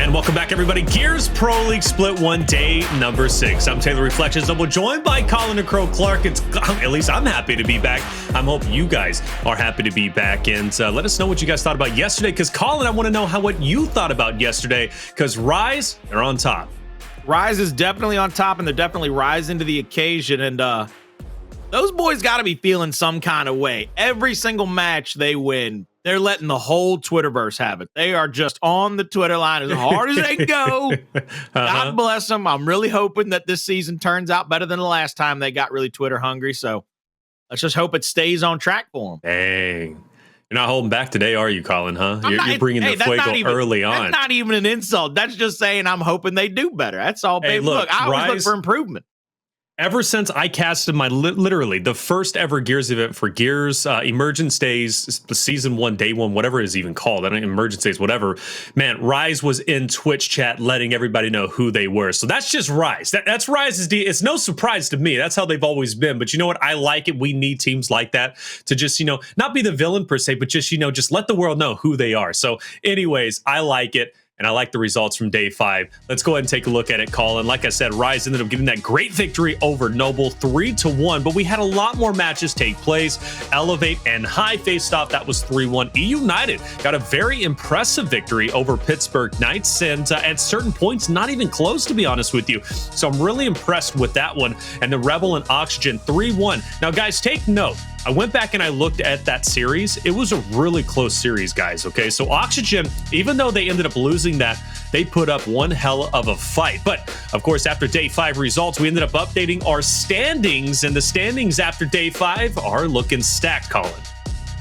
And welcome back, everybody. Gears Pro League Split 1, day number 6. I'm Taylor Reflections. I'm joined by Colin and Crow Clark. At least I'm happy to be back. I hope you guys are happy to be back. And let us know what you guys thought about yesterday. Because, Colin, I want to know what you thought about yesterday. Because Rise, they're on top. Rise is definitely on top, and they're definitely rising to the occasion. And those boys got to be feeling some kind of way. Every single match they win, they're letting the whole Twitterverse have it. They are just on the Twitter line as hard as they go. God bless them. I'm really hoping that this season turns out better than the last time they got really Twitter hungry. So let's just hope it stays on track for them. Dang. You're not holding back today, are you, Colin, huh? You're bringing the fuego early on. That's not even an insult. That's just saying I'm hoping they do better. That's all, babe. Hey, look, I always look for improvement. Ever since I casted my literally the first ever Gears event for Gears Emergence Days, Season 1, Day 1, whatever it is even called, I don't know, Emergence Days, whatever, man, Rise was in Twitch chat letting everybody know who they were. So that's just Rise. That's Rise's deal. It's no surprise to me. That's how they've always been. But you know what? I like it. We need teams like that to just, not be the villain per se, but just, just let the world know who they are. So anyways, I like it. And I like the results from day 5. Let's go ahead and take a look at it, Colin. Like I said, Rise ended up getting that great victory over Noble 3-1, but we had a lot more matches take place. Elevate and Hive faced off. That was 3-1. United got a very impressive victory over Pittsburgh Knights, and at certain points, not even close, to be honest with you. So I'm really impressed with that one. And the Rebel and Oxygen 3-1. Now, guys, take note. I went back and I looked at that series. It was a really close series, guys, okay? So Oxygen, even though they ended up losing that, they put up one hell of a fight. But, of course, after day 5 results, we ended up updating our standings, and the standings after day 5 are looking stacked, Colin.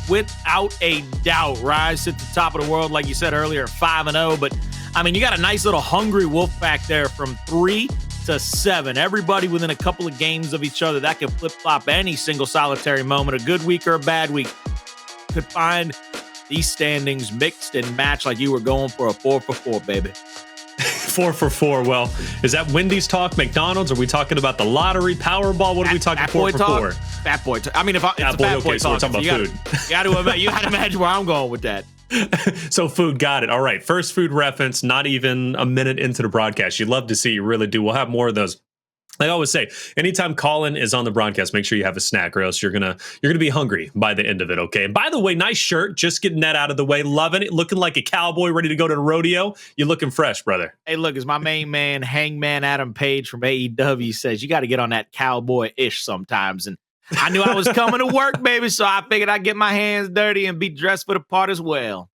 Without a doubt, Rise at the top of the world, like you said earlier, 5-0. But, I mean, you got a nice little hungry wolf back there from 3 to 7. Everybody within a couple of games of each other. That can flip-flop any single solitary moment. A good week or a bad week could find these standings mixed and matched like you were going for a 4-for-4, baby. 4-for-4. Well, is that Wendy's talk, McDonald's? Are we talking about the lottery, Powerball? What are we talking? 4-for-4? Fat boy talk. I mean, if it's fat boy okay, so talk, we're talking about food. You got to imagine where I'm going with that. So food, got it. All right, first food reference, not even a minute into the broadcast. You love to see, you really do. We'll have more of those. I always say, anytime Colin is on the broadcast, make sure you have a snack, or else you're gonna be hungry by the end of it. Okay. And by the way, nice shirt. Just getting that out of the way. Loving it. Looking like a cowboy ready to go to the rodeo. You're looking fresh, brother. Hey, look, as my main man, Hangman Adam Page from AEW says, you got to get on that cowboy-ish sometimes. And I knew I was coming to work, baby, so I figured I'd get my hands dirty and be dressed for the part as well.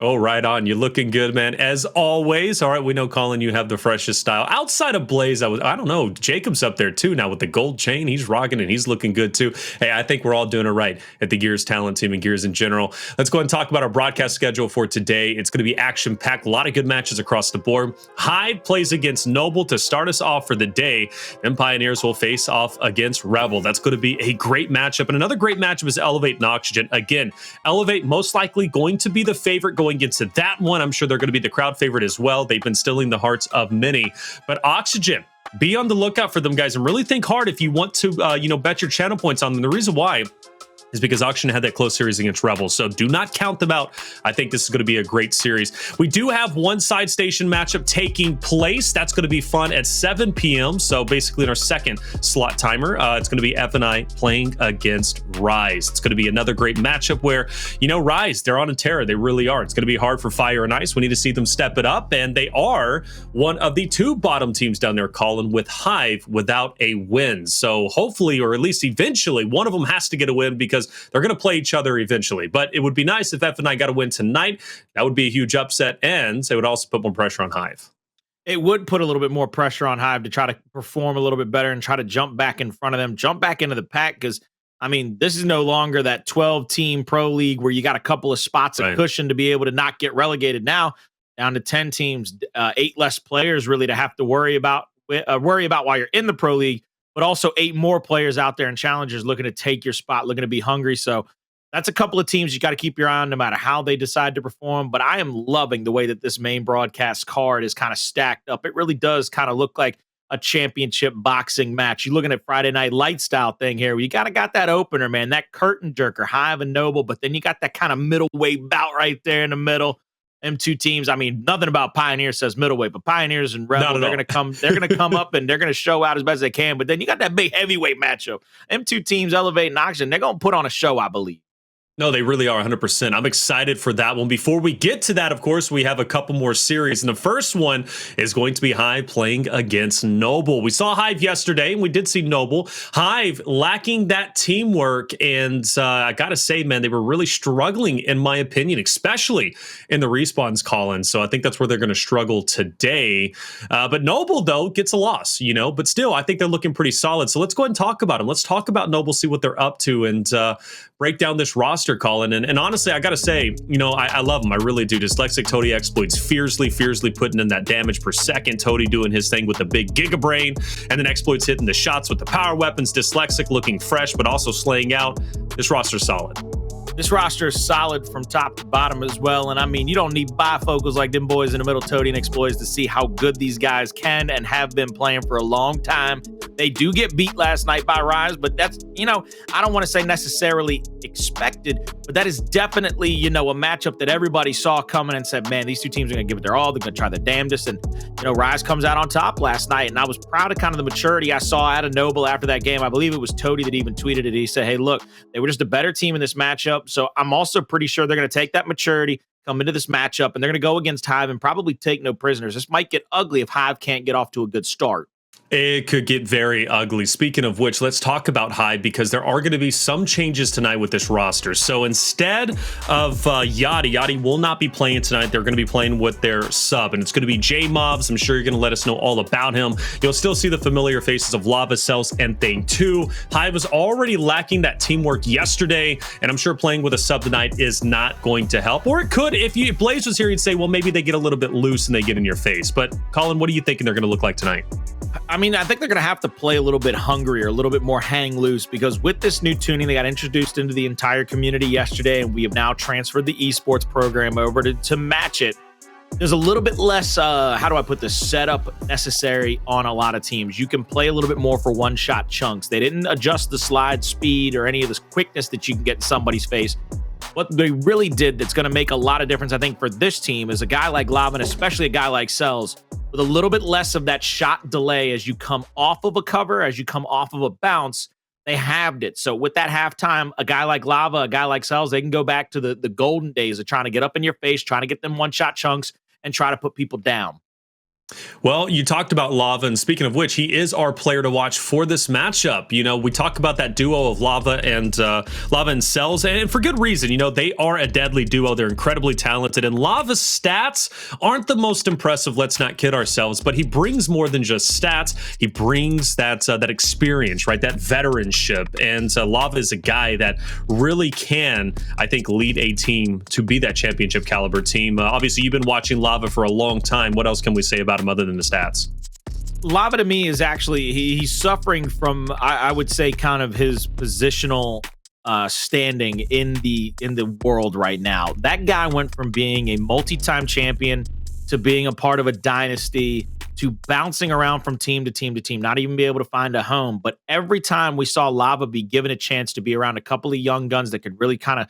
Oh, right on. You're looking good, man. As always. All right, we know, Colin, you have the freshest style. Outside of Blaze, I don't know, Jacob's up there too now with the gold chain. He's rocking it. He's looking good too. Hey, I think we're all doing it right at the Gears talent team and Gears in general. Let's go ahead and talk about our broadcast schedule for today. It's going to be action-packed. A lot of good matches across the board. Hive plays against Noble to start us off for the day. Then Pioneers will face off against Rebel. That's going to be a great matchup. And another great matchup is Elevate and Oxygen. Again, Elevate most likely going to be the favorite going into that one. I'm sure they're going to be the crowd favorite as well. They've been stealing the hearts of many. But Oxygen, be on the lookout for them, guys, and really think hard if you want to, bet your channel points on them. The reason why is because Oxygen had that close series against Rebels. So do not count them out. I think this is going to be a great series. We do have one side station matchup taking place. That's going to be fun at 7 p.m. So basically in our second slot timer, it's going to be F&I playing against Rise. It's going to be another great matchup where, Rise, they're on a tear. They really are. It's going to be hard for Fire and Ice. We need to see them step it up. And they are one of the 2 bottom teams down there, Colin, with Hive without a win. So hopefully, or at least eventually, one of them has to get a win because they're going to play each other eventually. But it would be nice if F&I got a win tonight. That would be a huge upset, and it would also put more pressure on Hive. It would put a little bit more pressure on Hive to try to perform a little bit better and try to jump back in front of them, jump back into the pack, because, I mean, this is no longer that 12-team pro league where you got a couple of spots of cushion to be able to not get relegated. Now, down to 10 teams, 8 less players really to have to worry about while you're in the pro league, but also 8 more players out there and challengers looking to take your spot, looking to be hungry. So that's a couple of teams you got to keep your eye on no matter how they decide to perform. But I am loving the way that this main broadcast card is kind of stacked up. It really does kind of look like a championship boxing match. You're looking at Friday Night Light style thing here. You got that opener, man, that curtain jerker, Hive and Noble, but then you got that kind of middleweight bout right there in the middle. two teams, I mean, nothing about Pioneer says middleweight, but Pioneers and Rebel, they're gonna come up and they're gonna show out as best as they can. But then you got that big heavyweight matchup. Them two teams elevating oxygen, they're gonna put on a show, I believe. No, they really are 100%. I'm excited for that one. Before we get to that, of course, we have a couple more series. And the first one is going to be Hive playing against Noble. We saw Hive yesterday, and we did see Noble. Hive lacking that teamwork. And I got to say, man, they were really struggling, in my opinion, especially in the respawns, Colin. So I think that's where they're going to struggle today. But Noble, though, gets a loss, but still, I think they're looking pretty solid. So let's go ahead and talk about them. Let's talk about Noble, see what they're up to, and break down this roster, Colin. And honestly, I gotta say, I love them. I really do. Dyslexic, Toti, Xploids, Fearzly putting in that damage per second. Toti doing his thing with the big Giga Brain, and then Xploids hitting the shots with the power weapons. Dyslexic looking fresh, but also slaying out. This roster's solid. This roster is solid from top to bottom as well. And I mean, you don't need bifocals like them boys in the middle, Toti and Xploids, to see how good these guys can and have been playing for a long time. They do get beat last night by Rise, but that's, I don't want to say necessarily expected, but that is definitely, a matchup that everybody saw coming and said, man, these two teams are going to give it their all. They're going to try their damnedest. And, Rise comes out on top last night. And I was proud of kind of the maturity I saw out of Noble after that game. I believe it was Toti that even tweeted it. He said, hey, look, they were just a better team in this matchup. So I'm also pretty sure they're going to take that maturity, come into this matchup, and they're going to go against Hive and probably take no prisoners. This might get ugly if Hive can't get off to a good start. It could get very ugly. Speaking of which, let's talk about Hive, because there are going to be some changes tonight with this roster. So instead of Yachty will not be playing tonight. They're going to be playing with their sub, and it's going to be J-Mobs. I'm sure you're going to let us know all about him. You'll still see the familiar faces of Lava, Cellz, and Thing 2. Hive was already lacking that teamwork yesterday, and I'm sure playing with a sub tonight is not going to help. Or it could. If Blaze was here, you'd say, well, maybe they get a little bit loose and they get in your face. But Colin, what are you thinking they're going to look like tonight? I mean, I think they're going to have to play a little bit hungrier, a little bit more hang loose, because with this new tuning, they got introduced into the entire community yesterday, and we have now transferred the esports program over to match it. There's a little bit less, how do I put this, setup necessary on a lot of teams. You can play a little bit more for one-shot chunks. They didn't adjust the slide speed or any of this quickness that you can get in somebody's face. What they really did that's going to make a lot of difference, I think, for this team is a guy like Lava, and especially a guy like Cellz, with a little bit less of that shot delay as you come off of a cover, as you come off of a bounce. They halved it. So with that halftime, a guy like Lava, a guy like Cellz, they can go back to the golden days of trying to get up in your face, trying to get them one-shot chunks, and try to put people down. Well, you talked about Lava, and speaking of which, he is our player to watch for this matchup. We talk about that duo of Lava and Cellz, and for good reason. They are a deadly duo. They're incredibly talented, and Lava's stats aren't the most impressive. Let's not kid ourselves, but he brings more than just stats. He brings that experience, right? That veteranship, and Lava is a guy that really can, I think, lead a team to be that championship caliber team. Obviously, you've been watching Lava for a long time. What else can we say about him other than the stats? Lava to me is actually he's suffering from I would say kind of his positional standing in the world right now. That guy went from being a multi-time champion to being a part of a dynasty to bouncing around from team to team to team, not even be able to find a home. But every time we saw Lava be given a chance to be around a couple of young guns that could really kind of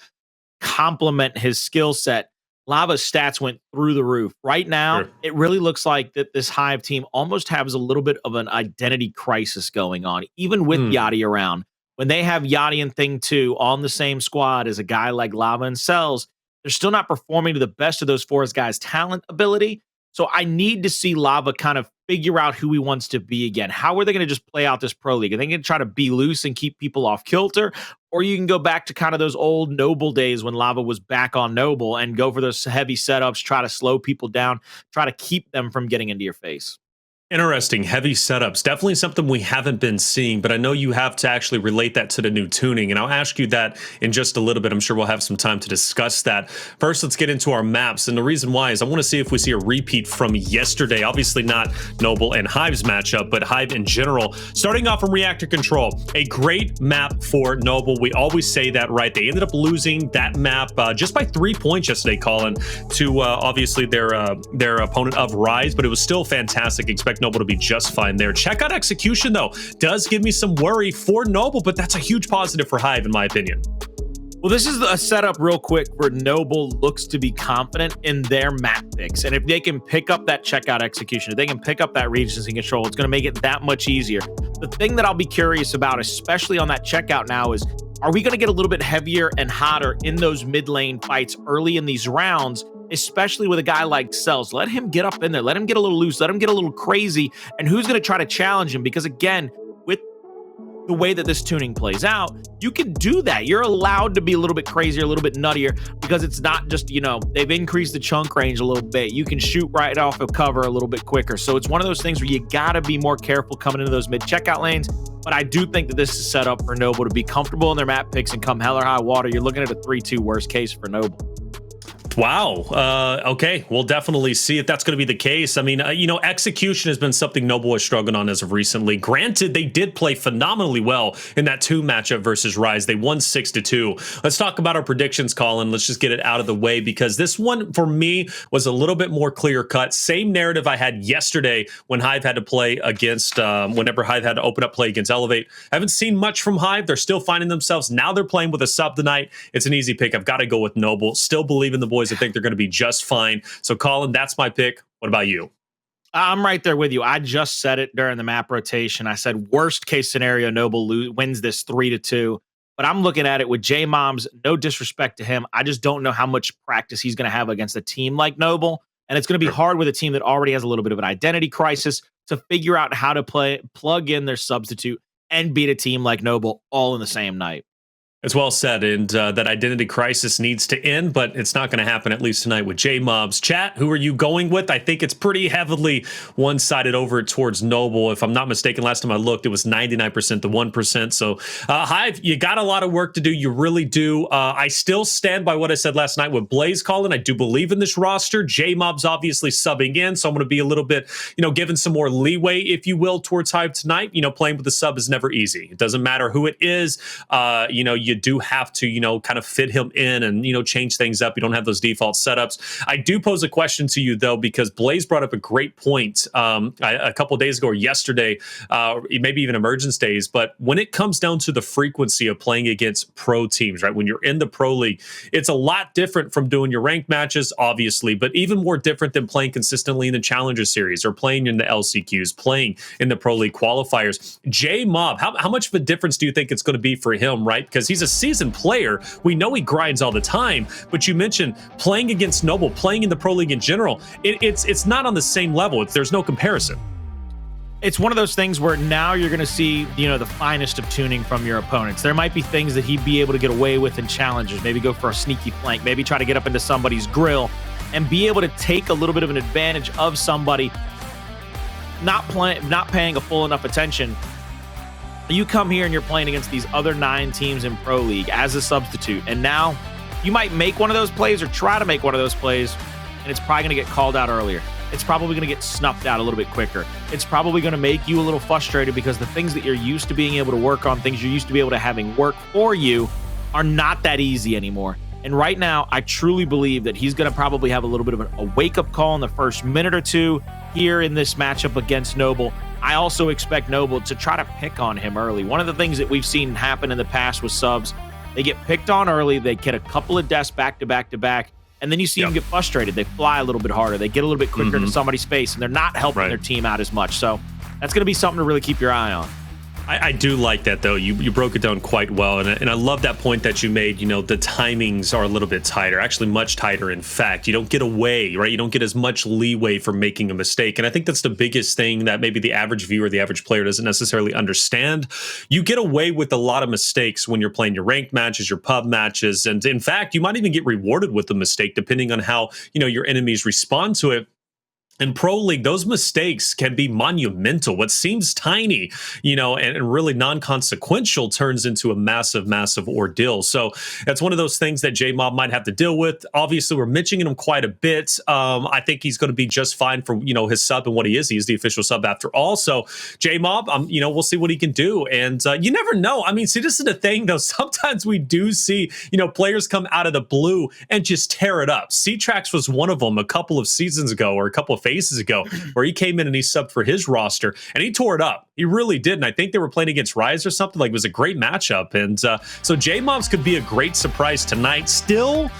complement his skill set, Lava's stats went through the roof. Right now, sure, it really looks like that this Hive team almost has a little bit of an identity crisis going on, even with Yachty around. When they have Yachty and Thing 2 on the same squad as a guy like Lava and Cellz, they're still not performing to the best of those four guys' talent ability. So I need to see Lava kind of figure out who he wants to be again. How are they going to just play out this pro league? Are they going to try to be loose and keep people off kilter? Or you can go back to kind of those old Noble days when Lava was back on Noble and go for those heavy setups, try to slow people down, try to keep them from getting into your face. Interesting. Heavy setups. Definitely something we haven't been seeing, but I know you have to actually relate that to the new tuning, and I'll ask you that in just a little bit. I'm sure we'll have some time to discuss that. First, let's get into our maps, and the reason why is I want to see if we see a repeat from yesterday. Obviously not Noble and Hive's matchup, but Hive in general. Starting off from Reactor Control, a great map for Noble. We always say that, right? They ended up losing that map just by 3 points yesterday, Colin, to obviously their opponent of Rise, but it was still fantastic. Expect Noble to be just fine there. Check out execution, though. Does give me some worry for Noble, but that's a huge positive for Hive, in my opinion. Well, this is a setup real quick where Noble looks to be confident in their map picks. And if they can pick up that checkout execution, if they can pick up that Regency control, it's going to make it that much easier. The thing that I'll be curious about, especially on that checkout now, is are we going to get a little bit heavier and hotter in those mid lane fights early in these rounds, especially with a guy like Cellz? Let him get up in there. Let him get a little loose. Let him get a little crazy. And who's going to try to challenge him? Because again, with the way that this tuning plays out, you can do that. You're allowed to be a little bit crazier, a little bit nuttier, because it's not just, they've increased the chunk range a little bit. You can shoot right off of cover a little bit quicker. So it's one of those things where you got to be more careful coming into those mid checkout lanes. But I do think that this is set up for Noble to be comfortable in their map picks and come hell or high water. You're looking at a 3-2 worst case for Noble. Wow. Okay. We'll definitely see if that's going to be the case. I mean, execution has been something Noble has struggled on as of recently. Granted, they did play phenomenally well in that 2 matchup versus Rise. They won 6-2. Let's talk about our predictions, Colin. Let's just get it out of the way, because this one for me was a little bit more clear cut. Same narrative I had yesterday when Hive had to play against, whenever Hive had to open up play against Elevate. I haven't seen much from Hive. They're still finding themselves. Now they're playing with a sub tonight. It's an easy pick. I've got to go with Noble. Still believe in the boys. I think they're going to be just fine. So, Colin, that's my pick. What about you? I'm right there with you. I just said it during the map rotation. I said worst case scenario, Noble wins this 3-2. But I'm looking at it with J-Moms. No disrespect to him. I just don't know how much practice he's going to have against a team like Noble. And it's going to be hard with a team that already has a little bit of an identity crisis to figure out how to plug in their substitute and beat a team like Noble all in the same night. It's well said, and that identity crisis needs to end, but it's not going to happen, at least tonight, with J-Mobs. Chat, who are you going with? I think it's pretty heavily one-sided over towards Noble. If I'm not mistaken, last time I looked, it was 99% to 1%. So, Hive, you got a lot of work to do. You really do. I still stand by what I said last night with Blaze calling. I do believe in this roster. J-Mobs obviously subbing in, so I'm going to be a little bit, giving some more leeway, if you will, towards Hive tonight. Playing with the sub is never easy. It doesn't matter who it is. You do have to, kind of fit him in and, change things up. You don't have those default setups. I do pose a question to you, though, because Blaze brought up a great point a couple of days ago or yesterday, maybe even Emergence days. But when it comes down to the frequency of playing against pro teams, right, when you're in the pro league, it's a lot different from doing your ranked matches, obviously, but even more different than playing consistently in the Challenger Series or playing in the LCQs, playing in the pro league qualifiers. J-Mob, how much of a difference do you think it's going to be for him, right? Because he's a seasoned player. We know he grinds all the time, but you mentioned playing against Noble, playing in the pro league in general. It's not on the same level. There's no comparison. It's one of those things where now you're going to see, the finest of tuning from your opponents. There might be things that he'd be able to get away with in challenges, maybe go for a sneaky flank, maybe try to get up into somebody's grill and be able to take a little bit of an advantage of somebody not paying a full enough attention. You come here and you're playing against these other 9 teams in Pro League as a substitute, and now you might make one of those plays or try to make one of those plays, and it's probably going to get called out earlier. It's probably going to get snuffed out a little bit quicker. It's probably going to make you a little frustrated because the things that you're used to being able to work on, things you're used to be able to having work for you, are not that easy anymore. And right now, I truly believe that he's going to probably have a little bit of a wake-up call in the first minute or two here in this matchup against Noble. I also expect Noble to try to pick on him early. One of the things that we've seen happen in the past with subs, they get picked on early, they get a couple of deaths back to back to back, and then you see them get frustrated. They fly a little bit harder. They get a little bit quicker into somebody's face, and they're not helping their team out as much. So that's going to be something to really keep your eye on. I do like that, though. You broke it down quite well, and I love that point that you made. The timings are a little bit tighter, actually much tighter. In fact, you don't get away, right? You don't get as much leeway for making a mistake, and I think that's the biggest thing that maybe the average viewer, the average player doesn't necessarily understand. You get away with a lot of mistakes when you're playing your ranked matches, your pub matches, and in fact, you might even get rewarded with the mistake depending on how your enemies respond to it. In Pro League, those mistakes can be monumental. What seems tiny, and really non-consequential turns into a massive, massive ordeal. So that's one of those things that J-Mob might have to deal with. Obviously, we're mentioning him quite a bit. I think he's going to be just fine for, his sub and what he is. He is the official sub after all. So J-Mob, we'll see what he can do. And you never know. I mean, see, this is the thing, though. Sometimes we do see, players come out of the blue and just tear it up. C-Trax was one of them a couple of seasons ago or a couple of phases ago, where he came in and he subbed for his roster and he tore it up. He really did. And I think they were playing against Rise or something. Like, it was a great matchup. And so J-Mobs could be a great surprise tonight. Still,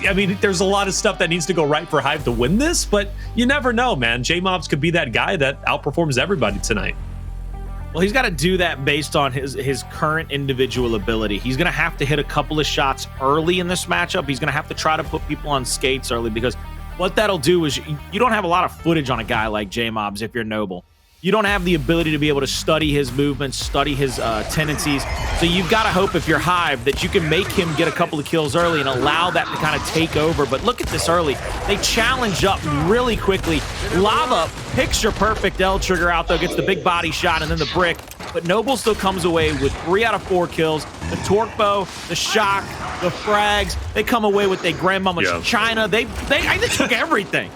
I mean, there's a lot of stuff that needs to go right for Hive to win this, but you never know, man. J-Mobs could be that guy that outperforms everybody tonight. Well, he's got to do that based on his current individual ability. He's going to have to hit a couple of shots early in this matchup. He's going to have to try to put people on skates early, because what that'll do is you don't have a lot of footage on a guy like J-Mobs if you're Noble. You don't have the ability to be able to study his movements, study his tendencies. So you've got to hope, if you're Hive, that you can make him get a couple of kills early and allow that to kind of take over. But look at this early. They challenge up really quickly. Lava, picture-perfect L trigger out, though, gets the big body shot and then the brick. But Noble still comes away with 3 out of 4 kills. The torque bow, the shock, the frags, they come away with their grandmama's China. They took everything.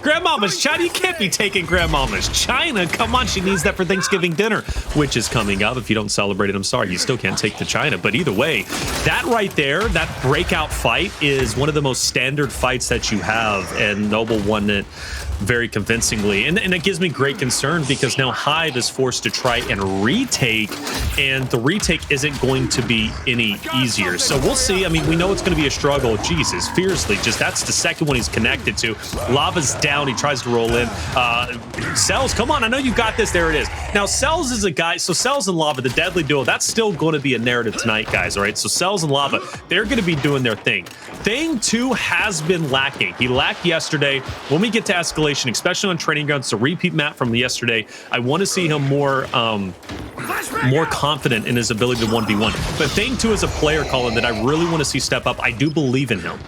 Grandmama's China? You can't be taking Grandmama's China. Come on, she needs that for Thanksgiving dinner, which is coming up. If you don't celebrate it, I'm sorry. You still can't take the China. But either way, that right there, that breakout fight is one of the most standard fights that you have, and Noble won it very convincingly. And it gives me great concern, because now Hive is forced to try and retake, and the retake isn't going to be any easier. So we'll see. I mean, we know it's going to be a struggle. Jesus, Fearzly, just that's the second one he's connected to. Lava's down. He tries to roll in. Cellz, come on. I know you got this. There it is. Now, Cellz is a guy. So Cellz and Lava, the deadly duo, that's still going to be a narrative tonight, guys. All right. So Cellz and Lava, they're going to be doing their thing. Thing 2 has been lacking. He lacked yesterday. When we get to Escalation, especially on Training Grounds, it's a repeat map from yesterday. I want to see him more confident in his ability to 1v1. But Thing 2 is a player, Colin, that I really want to see step up. I do believe in him.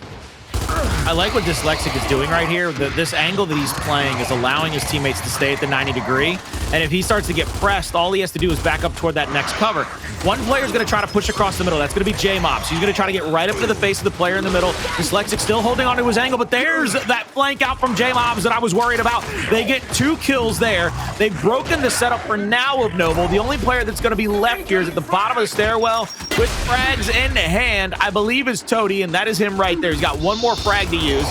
I like what Dsylexic is doing right here. This angle that he's playing is allowing his teammates to stay at the 90 degree. And if he starts to get pressed, all he has to do is back up toward that next cover. One player is going to try to push across the middle. That's going to be J-Mobs. He's going to try to get right up to the face of the player in the middle. Dsylexic still holding on to his angle, but there's that flank out from J-Mobs that I was worried about. They get 2 kills there. They've broken the setup for now of Noble. The only player that's going to be left here is at the bottom of the stairwell with frags in hand, I believe, is Toti, and that is him right there. He's got one more frag to use.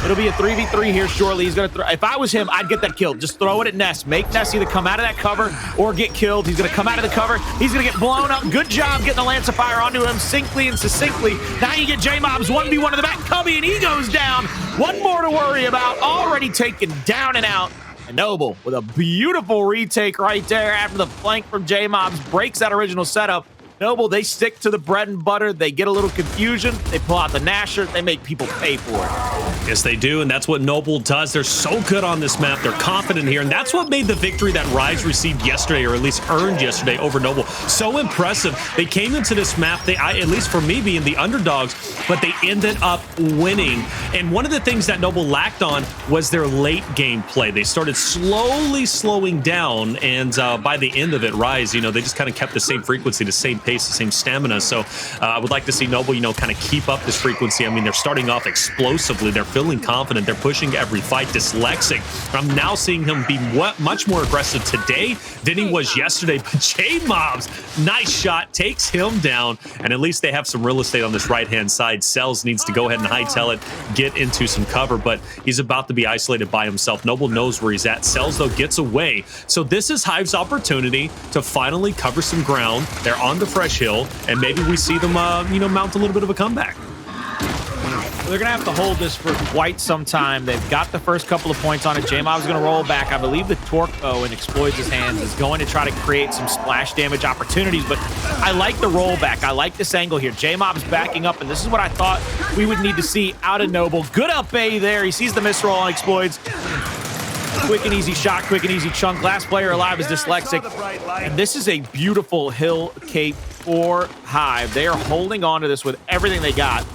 It'll be a 3v3 here shortly. He's going to throw. If I was him, I'd get that kill. Just throw it at Ness. Make Ness either come out of that cover or get killed. He's going to come out of the cover. He's going to get blown up. Good job getting the Lance of Fire onto him simply and succinctly. Now you get J-Mobs 1v1 in the back. Cubby, and he goes down. One more to worry about. Already taken down and out. And Noble with a beautiful retake right there after the flank from J-Mobs breaks that original setup. Noble, they stick to the bread and butter. They get a little confusion. They pull out the Nasher. They make people pay for it. Yes, they do, and that's what Noble does. They're so good on this map. They're confident here, and that's what made the victory that Rise received yesterday, or at least earned yesterday over Noble, so impressive. They came into this map, at least for me being the underdogs, but they ended up winning. And one of the things that Noble lacked on was their late game play. They started slowly slowing down, and by the end of it, Rise, they just kind of kept the same frequency, the same pace, the same stamina. So I would like to see Noble, kind of keep up this frequency. I mean, they're starting off explosively. They're feeling confident. They're pushing every fight. Dyslexic, I'm now seeing him be much more aggressive today than he was yesterday. But J-Mobs, nice shot, takes him down. And at least they have some real estate on this right-hand side. Cellz needs to go ahead and hightail it, get into some cover, but he's about to be isolated by himself. Noble knows where he's at. Cellz, though, gets away. So this is Hive's opportunity to finally cover some ground. They're on the fresh hill, and maybe we see them, mount a little bit of a comeback. They're going to have to hold this for quite some time. They've got the first couple of points on it. J-Mob's going to roll back. I believe the torque bow in Xploids' hands is going to try to create some splash damage opportunities, but I like the rollback. I like this angle here. J-Mob's backing up, and this is what I thought we would need to see out of Noble. Good up A there. He sees the misroll on Xploids. Quick and easy shot, quick and easy chunk. Last player alive is Dyslexic. And this is a beautiful hill cape for Hive. They are holding on to this with everything they got.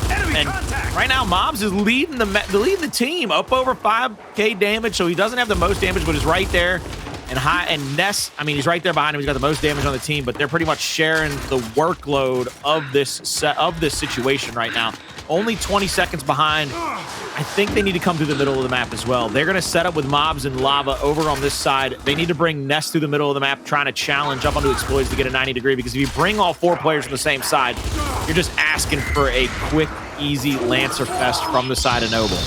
And right now, Mobs is leading the team up over 5k damage, so he doesn't have the most damage, but is right there. And Ness, I mean, he's right there behind him. He's got the most damage on the team, but they're pretty much sharing the workload of this situation right now. Only 20 seconds behind. I think they need to come through the middle of the map as well. They're going to set up with Mobs and Lava over on this side. They need to bring Ness through the middle of the map, trying to challenge up onto Xploids to get a 90 degree, because if you bring all 4 players from the same side, you're just asking for a quick, easy Lancer Fest from the side of Noble.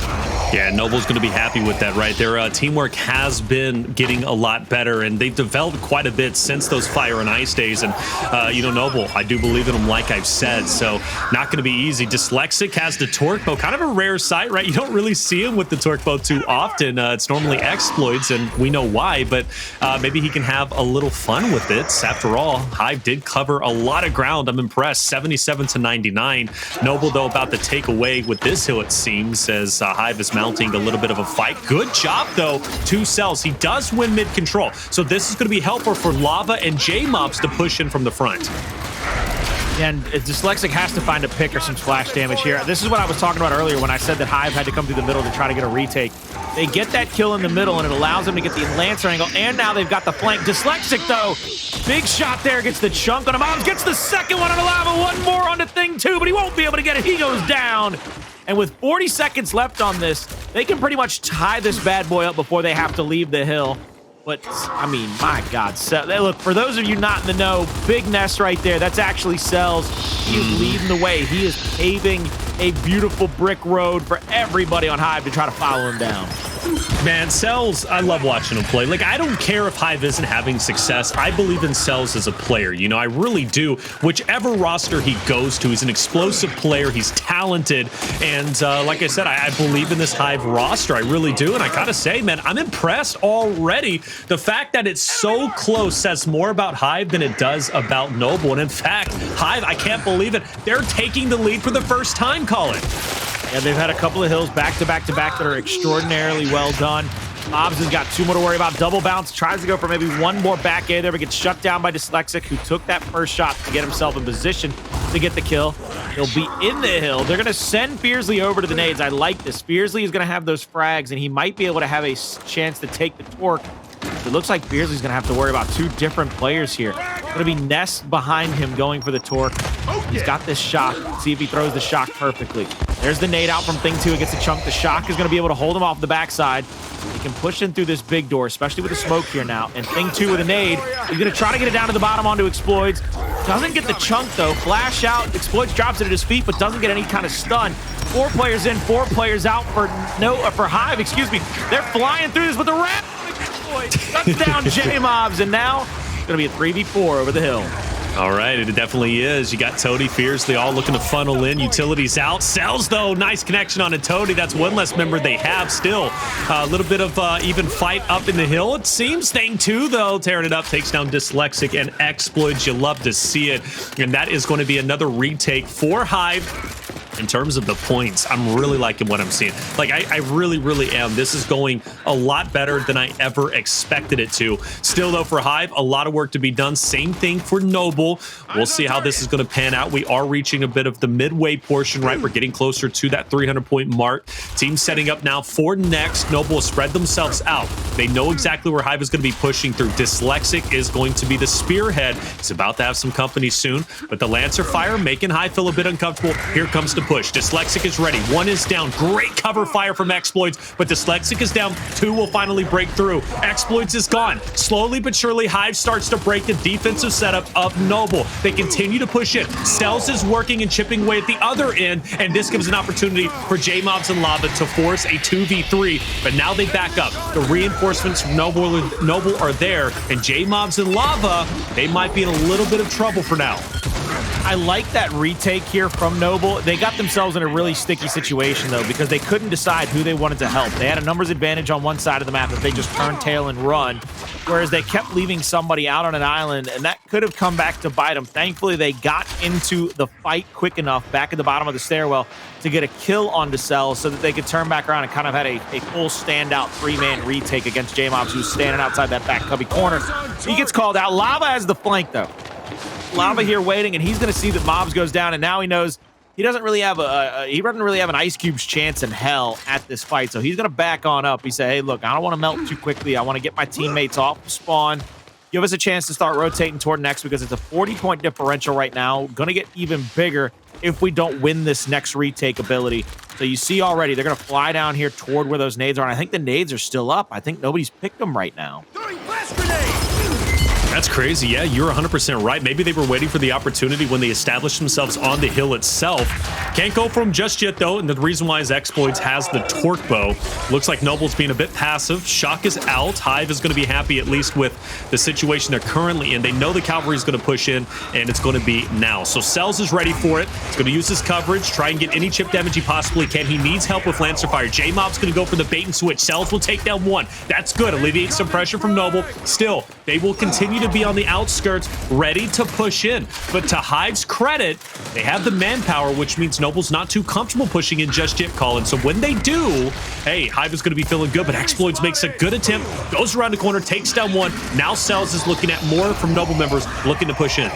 Yeah, Noble's going to be happy with that, right? Their teamwork has been getting a lot better, and they've developed quite a bit since those Fire and Ice days. And, you know, Noble, I do believe in him, like I've said, so not going to be easy. Dyslexic has the Torque Bow, kind of a rare sight, right? You don't really see him with the Torque Bow too often. It's normally Xploids, and we know why, but maybe he can have a little fun with it. After all, Hive did cover a lot of ground. I'm impressed, 77 to 99. Noble, though, about to take away with this hill, it seems, as Hive is mounting a little bit of a fight. Good job, though, to Cellz. He does win mid-control, so this is going to be helpful for Lava and J-Mobs to push in from the front. And Dyslexic has to find a pick or some splash damage here. This is what I was talking about earlier when I said that Hive had to come through the middle to try to get a retake. They get that kill in the middle, and it allows them to get the Lancer angle, and now they've got the flank. Dyslexic, though, big shot there, gets the chunk on him. Mobs gets the second one on the Lava, one more on the thing, too, but he won't be able to get it. He goes down. And with 40 seconds left on this, they can pretty much tie this bad boy up before they have to leave the hill. But, I mean, my God. Look, for those of you not in the know, big nest right there. That's actually Cellz. He is leading the way. He is paving a beautiful brick road for everybody on Hive to try to follow him down. Man, Cellz, I love watching him play. Like, I don't care if Hive isn't having success. I believe in Cellz as a player. You know, I really do. Whichever roster he goes to, he's an explosive player. He's talented. And like I said, I believe in this Hive roster. I really do. And I gotta say, man, I'm impressed already. The fact that it's so close says more about Hive than it does about Noble. And in fact, Hive, I can't believe it. They're taking the lead for the first time, Colin. Yeah, they've had a couple of hills back to back to back that are extraordinarily well done. Mobs has got two more to worry about. Double bounce, tries to go for maybe one more back A there, but gets shut down by Dyslexic, who took that first shot to get himself in position to get the kill. He'll be in the hill. They're going to send Fearzly over to the nades. I like this. Fearzly is going to have those frags, and he might be able to have a chance to take the torque. It looks like Fearzly's going to have to worry about two different players here. Going to be Ness behind him going for the torque. He's got this shock. Let's see if he throws the shock perfectly. There's the nade out from Thing 2. It gets a chunk. The shock is going to be able to hold him off the backside. He can push in through this big door, especially with the smoke here now. And Thing 2 with a nade. He's going to try to get it down to the bottom onto Xploids. Doesn't get the chunk, though. Flash out. Xploids drops it at his feet, but doesn't get any kind of stun. 4 players in, 4 players out for Hive, excuse me. They're flying through this with the rat. Shuts down J-Mobs, and now it's going to be a 3v4 over the hill. All right, it definitely is. You got Toti, Fearzly all looking to funnel in. Utilities out. Cellz, though, nice connection on a Toti. That's one less member they have still. A little bit of even fight up in the hill, it seems. Thing 2, though, tearing it up, takes down Dyslexic and Xploids. You love to see it. And that is going to be another retake for Hive. In terms of the points, I'm really liking what I'm seeing. Like, I really, really am. This is going a lot better than I ever expected it to. Still, though, for Hive, a lot of work to be done. Same thing for Noble. We'll see how this is going to pan out. We are reaching a bit of the midway portion, right? We're getting closer to that 300-point mark. Team setting up now for next. Noble will spread themselves out. They know exactly where Hive is going to be pushing through. Dyslexic is going to be the spearhead. He's about to have some company soon, but the Lancer fire making Hive feel a bit uncomfortable. Here comes the push. Dyslexic is ready. 1 is down. Great cover fire from Xploids, but Dyslexic is down. 2 will finally break through. Xploids is gone. Slowly but surely, Hive starts to break the defensive setup of Noble. They continue to push in. Cellz is working and chipping away at the other end, and this gives an opportunity for J-Mobs and Lava to force a 2v3, but now they back up. The reinforcements from Noble are there, and J-Mobs and Lava, they might be in a little bit of trouble for now. I like that retake here from Noble. They got themselves in a really sticky situation, though, because they couldn't decide who they wanted to help. They had a numbers advantage on one side of the map if they just turn tail and run, whereas they kept leaving somebody out on an island, and that could have come back to bite them. Thankfully, they got into the fight quick enough back at the bottom of the stairwell to get a kill onto Cellz so that they could turn back around and kind of had a full standout 3-man retake against J-Mobs, who's standing outside that back cubby corner. He gets called out. Lava has the flank, though. Lava here waiting, and he's going to see that Mobs goes down, and now he knows he doesn't really have an Ice Cube's chance in hell at this fight, so he's going to back on up. He said, hey, look, I don't want to melt too quickly. I want to get my teammates off the spawn, give us a chance to start rotating toward next, because it's a 40-point differential right now. Going to get even bigger if we don't win this next retake ability. So you see already, they're going to fly down here toward where those nades are, and I think the nades are still up. I think nobody's picked them right now. That's crazy. Yeah, you're 100% right. Maybe they were waiting for the opportunity when they established themselves on the hill itself. Can't go for him just yet, though, and the reason why is Xploids has the torque bow. Looks like Noble's being a bit passive. Shock is out. Hive is going to be happy, at least with the situation they're currently in. They know the cavalry is going to push in, and it's going to be now. So Cellz is ready for it. He's going to use his coverage, try and get any chip damage he possibly can. He needs help with Lancer Fire. J-Mob's going to go for the bait and switch. Cellz will take down one. That's good. Alleviates some pressure from Noble. Still, they will continue to be on the outskirts, ready to push in. But to Hive's credit, they have the manpower, which means Noble's not too comfortable pushing in just yet, Colin. So when they do, hey, Hive is going to be feeling good, but Xploids makes a good attempt, goes around the corner, takes down one. Now Cellz is looking at more from Noble members looking to push in.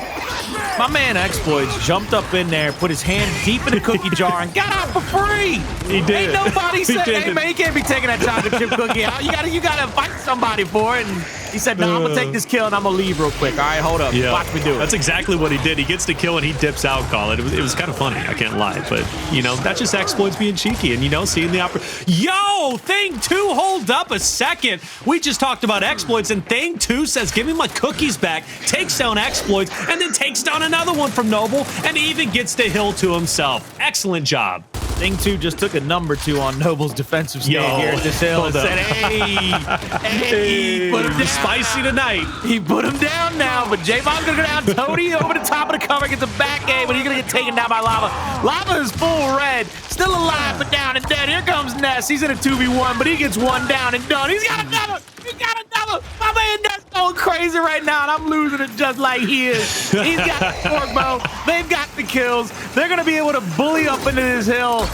My man Xploids jumped up in there, put his hand deep in the cookie jar, and got out for free. He did. Ain't nobody said, did. hey, man, you can't be taking that chocolate chip cookie out. You gotta fight somebody for it. And he said, no, I'm going to take this kill, and I'm going to leave real quick. All right, hold up. Yeah, watch me do it. That's exactly what he did. He gets the kill, and he dips out, Colin. It was kind of funny. I can't lie. But, you know, that's just Xploids being cheeky and, you know, seeing the opportunity. Yo, Thing 2, hold up a second. We just talked about Xploids, and Thing 2 says, give me my cookies back, takes down Xploids, and then takes down another one from Noble, and even gets the hill to himself. Excellent job. Thing 2 just took a number 2 on Noble's defensive stand here at this hill and said, hey, put him down. Spicy tonight. He put him down now, but J-Bob's going to go down. Toti over the top of the cover, gets a back game, but he's going to get taken down by Lava. Lava is full red, still alive, but down and dead. Here comes Ness. He's in a 2v1, but he gets one down and done. He's got another. He got another. My man Ness going crazy right now, and I'm losing it just like he is. He's got the torque bow. They've got the kills. They're going to be able to bully up into this hill.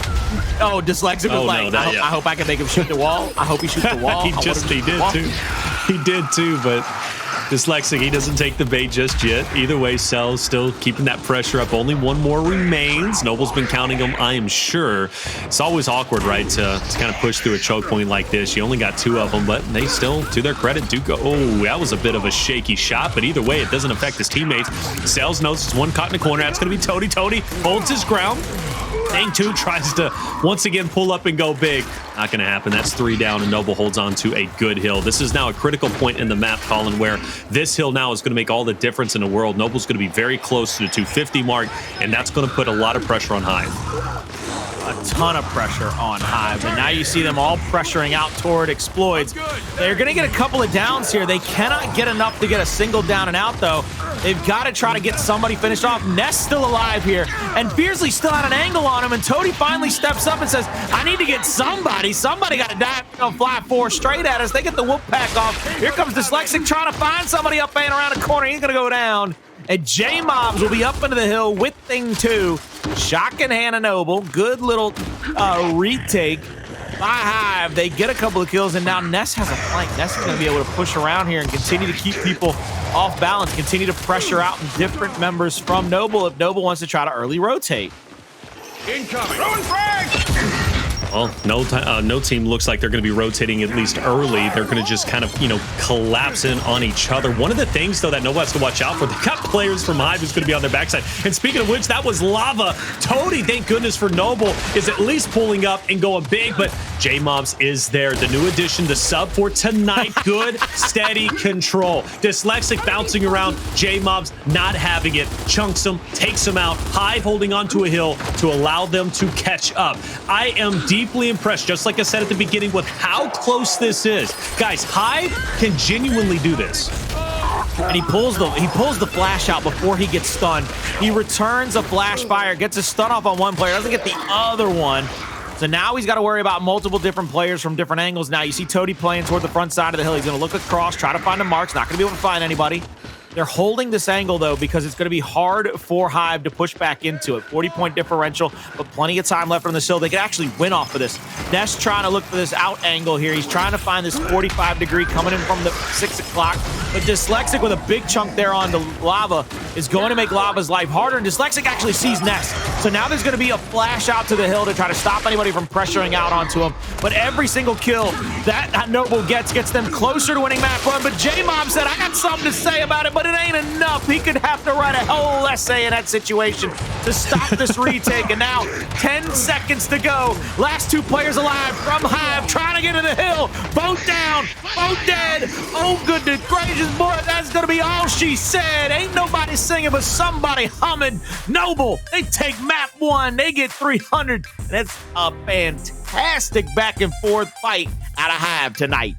Oh, Dyslexic was like, I hope I can make him shoot the wall. I hope he shoots the wall. He did too. He did too, but Dyslexic, he doesn't take the bait just yet. Either way, Cellz still keeping that pressure up. Only one more remains. Noble's been counting them, I am sure. It's always awkward, right, to kind of push through a choke point like this. You only got 2 of them, but they still, to their credit, do go. Oh, that was a bit of a shaky shot, but either way, it doesn't affect his teammates. Cellz knows it's one caught in the corner. That's going to be Toti. Toti holds his ground. Thing 2 tries to once again pull up and go big. Not going to happen. That's 3 down, and Noble holds on to a good hill. This is now a critical point in the map, Colin, where this hill now is going to make all the difference in the world. Noble's going to be very close to the 250 mark, and that's going to put a lot of pressure on Hive. A ton of pressure on Hive, and now you see them all pressuring out toward Xploids. They're going to get a couple of downs here. They cannot get enough to get a single down and out, though. They've got to try to get somebody finished off. Ness still alive here, and Fearzly still at an angle on him, and Toti finally steps up and says, I need to get somebody. Somebody got to die. They'll fly 4 straight at us. They get the whoop pack off. Here comes Dyslexic trying to find somebody up and around the corner. He's going to go down. And J-Mobs will be up into the hill with Thing 2. Shock and Hannah Noble. Good little retake by Hive. They get a couple of kills, and now Ness has a flank. Ness is going to be able to push around here and continue to keep people off balance, continue to pressure out different members from Noble if Noble wants to try to early rotate. Incoming. Throwing frag! Well, no team looks like they're going to be rotating at least early. They're going to just kind of, you know, collapse in on each other. One of the things, though, that Noble has to watch out for, they got players from Hive who's going to be on their backside. And speaking of which, that was Lava. Toti, thank goodness for Noble, is at least pulling up and going big, but J-Mobs is there. The new addition, the sub for tonight. Good, steady control. Dyslexic bouncing around. J-Mobs not having it. Chunks him, takes him out. Hive holding onto a hill to allow them to catch up. I am deeply impressed, just like I said at the beginning, with how close this is. Guys, Hive can genuinely do this. And he pulls the flash out before he gets stunned. He returns a flash fire, gets a stun off on one player, doesn't get the other one. So now he's got to worry about multiple different players from different angles. Now you see Toti playing toward the front side of the hill. He's going to look across, try to find the marks. Not going to be able to find anybody. They're holding this angle, though, because it's going to be hard for Hive to push back into it. 40-point differential, but plenty of time left on the hill. They could actually win off of this. Ness trying to look for this out angle here. He's trying to find this 45 degree coming in from the 6 o'clock. But Dyslexic with a big chunk there on the Lava is going to make Lava's life harder, and Dyslexic actually sees Ness. So now there's going to be a flash out to the hill to try to stop anybody from pressuring out onto him. But every single kill that Noble gets them closer to winning map 1. But J-Mob said, I got something to say about it, but but it ain't enough. He could have to write a whole essay in that situation to stop this retake. And now 10 seconds to go. Last two players alive from Hive, trying to get to the hill. Both down, both dead. Oh, goodness gracious, boy, that's going to be all she said. Ain't nobody singing, but somebody humming. Noble, they take map 1. They get 300. That's a fantastic back and forth fight out of Hive tonight.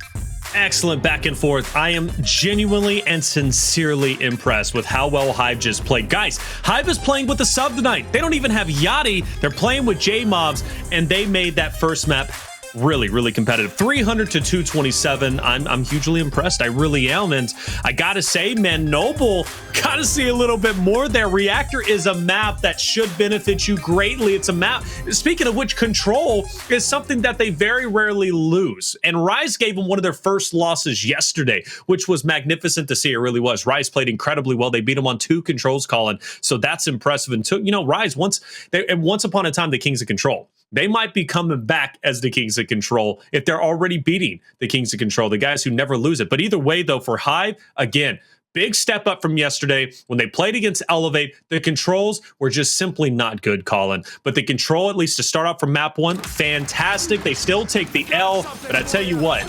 Excellent back and forth. I am genuinely and sincerely impressed with how well Hive just played. Guys, Hive is playing with the sub tonight. They don't even have Yachty. They're playing with J-Mobs, and they made that first map really, really competitive. 300 to 227. I'm hugely impressed. I really am. And I gotta say, man, Noble, gotta see a little bit more there. Reactor is a map that should benefit you greatly. It's a map, speaking of which, control is something that they very rarely lose. And Rise gave them one of their first losses yesterday, which was magnificent to see. It really was. Rise played incredibly well. They beat them on 2 controls, Colin. So that's impressive. And you know, Rise, once upon a time, the Kings of Control. They might be coming back as the Kings of Control if they're already beating the Kings of Control, the guys who never lose it. But either way, though, for Hive, again, big step up from yesterday. When they played against Elevate, the controls were just simply not good, Colin. But the control, at least to start off from map 1, fantastic. They still take the L. But I tell you what,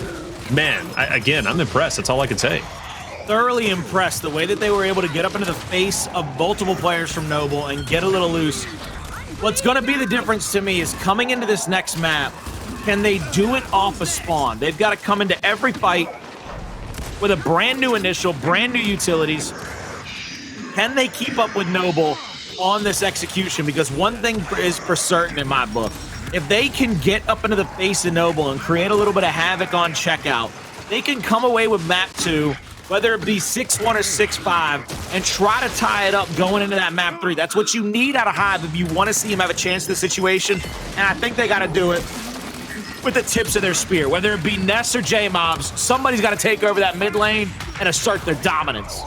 man, again, I'm impressed. That's all I can say. Thoroughly impressed the way that they were able to get up into the face of multiple players from Noble and get a little loose. What's going to be the difference to me is coming into this next map, can they do it off a spawn? They've got to come into every fight with a brand new initial, brand new utilities. Can they keep up with Noble on this execution? Because one thing is for certain in my book, if they can get up into the face of Noble and create a little bit of havoc on checkout, they can come away with map 2, whether it be 6-1 or 6-5, and try to tie it up going into that map 3. That's what you need out of Hive if you want to see him have a chance in the situation, and I think they got to do it with the tips of their spear. Whether it be Ness or J-Mobs, somebody's got to take over that mid lane and assert their dominance.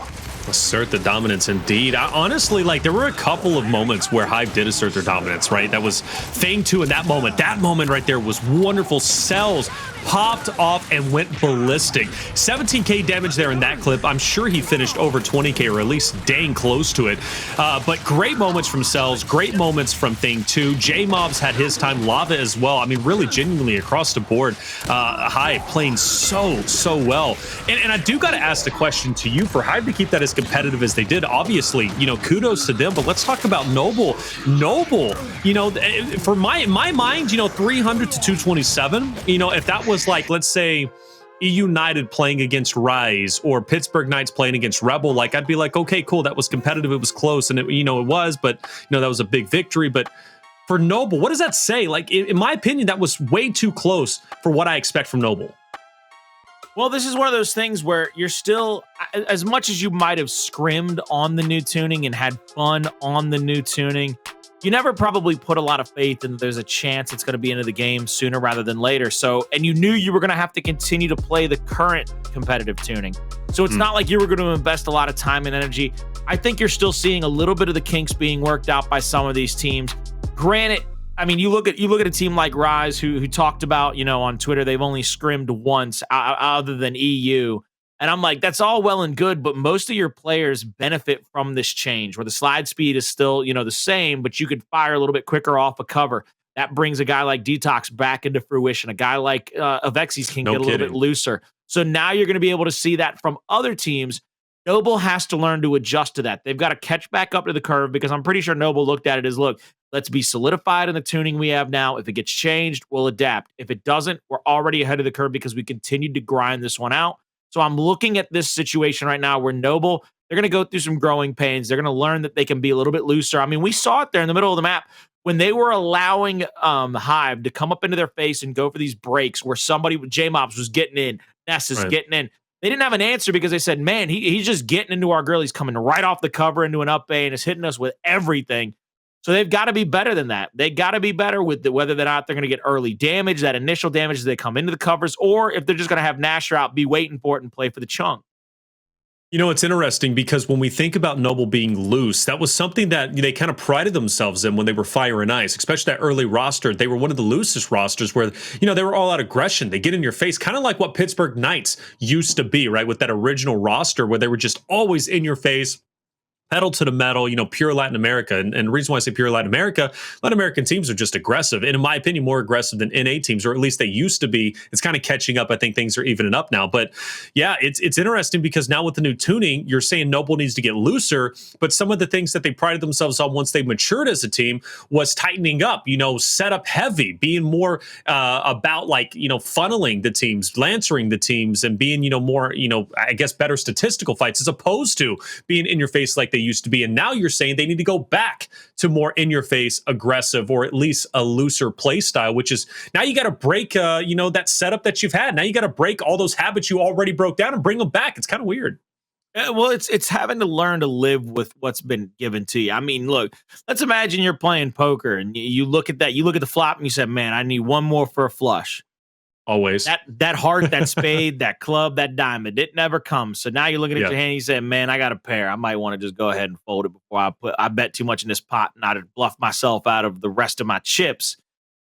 Assert the dominance, indeed. Honestly, like, there were a couple of moments where Hive did assert their dominance, right? That was Thing 2 in that moment. That moment right there was wonderful. Cellz popped off and went ballistic. 17k damage there in that clip. I'm sure he finished over 20k, or at least dang close to it. But great moments from Cellz, great moments from Thing 2. J-Mobs had his time, Lava as well. I mean, really genuinely across the board, Hive playing so well. And I do got to ask the question to you, for Hive to keep that as competitive as they did, obviously, you know, kudos to them. But let's talk about Noble. Noble, you know, for my mind, you know, 300 to 227, you know, if that was like, let's say, United playing against Rise or Pittsburgh Knights playing against Rebel, like, I'd be like, okay, cool, that was competitive, it was close, and it, you know, it was, but you know, that was a big victory. But for Noble, what does that say? Like, in my opinion, that was way too close for what I expect from Noble. Well, this is one of those things where you're still, as much as you might have scrimmed on the new tuning and had fun on the new tuning, you never probably put a lot of faith in there's a chance it's going to be into the game sooner rather than later. So, and you knew you were going to have to continue to play the current competitive tuning. So it's not like you were going to invest a lot of time and energy. I think you're still seeing a little bit of the kinks being worked out by some of these teams. Granted, I mean, you look at a team like Rise who talked about, you know, on Twitter, they've only scrimmed once other than EU. And I'm like, that's all well and good, but most of your players benefit from this change where the slide speed is still, you know, the same, but you could fire a little bit quicker off a cover. That brings a guy like Detox back into fruition. A guy like Avexis can get a little bit looser. So now you're going to be able to see that from other teams. Noble has to learn to adjust to that. They've got to catch back up to the curve, because I'm pretty sure Noble looked at it as, look, let's be solidified in the tuning we have now. If it gets changed, we'll adapt. If it doesn't, we're already ahead of the curve because we continued to grind this one out. So I'm looking at this situation right now where Noble, they're going to go through some growing pains. They're going to learn that they can be a little bit looser. I mean, we saw it there in the middle of the map when they were allowing Hive to come up into their face and go for these breaks where somebody with J-Mobs was getting in, Ness is getting in. They didn't have an answer because they said, man, he's just getting into our grill. He's coming right off the cover into an up A and is hitting us with everything. So they've got to be better than that. They got to be better with whether or not they're going to get early damage, that initial damage as they come into the covers, or if they're just going to have Nasher out, be waiting for it and play for the chunk. You know, it's interesting because when we think about Noble being loose, that was something that they kind of prided themselves in when they were Fire and Ice, especially that early roster. They were one of the loosest rosters where, they were all out aggression. They get in your face, kind of like what Pittsburgh Knights used to be, right? With that original roster where they were just always in your face, pedal to the metal, pure Latin America. And the reason why I say pure Latin American teams are just aggressive. And in my opinion, more aggressive than NA teams, or at least they used to be. It's kind of catching up. I think things are evening up now. But yeah, it's interesting because now with the new tuning, you're saying Noble needs to get looser. But some of the things that they prided themselves on once they matured as a team was tightening up, set up heavy, being more about funneling the teams, lancering the teams, and being, more, I guess better statistical fights as opposed to being in your face like they used to be. And now you're saying they need to go back to more in your face, aggressive, or at least a looser play style, which is now you got to break, that setup that you've had. Now you got to break all those habits you already broke down and bring them back. It's kind of weird. Well, it's having to learn to live with what's been given to you. I mean, look, let's imagine you're playing poker and you look at the flop and you said, man, I need one more for a flush. Always. That heart, that spade, that club, that diamond, it never comes. So now you're looking at your hand and you say, man, I got a pair. I might want to just go ahead and fold it before I bet too much in this pot and I'd bluff myself out of the rest of my chips.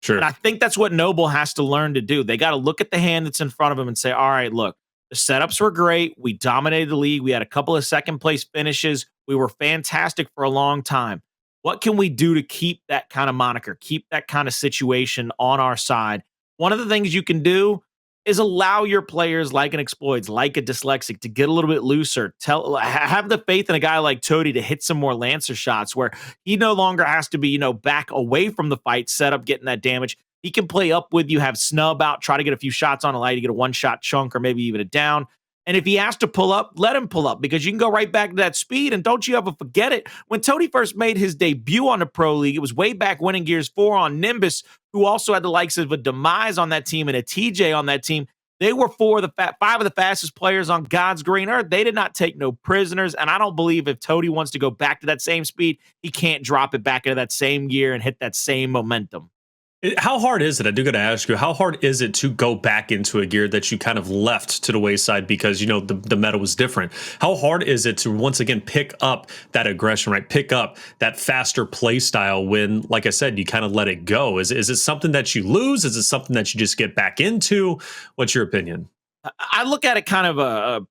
Sure. And I think that's what Noble has to learn to do. They got to look at the hand that's in front of him and say, all right, look, the setups were great. We dominated the league. We had a couple of second place finishes. We were fantastic for a long time. What can we do to keep that kind of moniker, keep that kind of situation on our side? One of the things you can do is allow your players like an Xploids, like a Dyslexic, to get a little bit looser. Have the faith in a guy like Toti to hit some more Lancer shots where he no longer has to be, back away from the fight, set up, getting that damage. He can play up with you, have snub out, try to get a few shots on a light to get a one-shot chunk or maybe even a down. And if he has to pull up, let him pull up because you can go right back to that speed. And don't you ever forget it. When Toti first made his debut on the Pro League, it was way back winning Gears 4 on Nimbus, who also had the likes of a Demise on that team and a TJ on that team. They were five of the fastest players on God's green earth. They did not take no prisoners. And I don't believe if Toti wants to go back to that same speed, he can't drop it back into that same gear and hit that same momentum. How hard is it? I do got to ask you, how hard is it to go back into a gear that you kind of left to the wayside because, the meta was different? How hard is it to, once again, pick up that aggression, right? Pick up that faster play style when, like I said, you kind of let it go? Is it something that you lose? Is it something that you just get back into? What's your opinion? I look at it kind of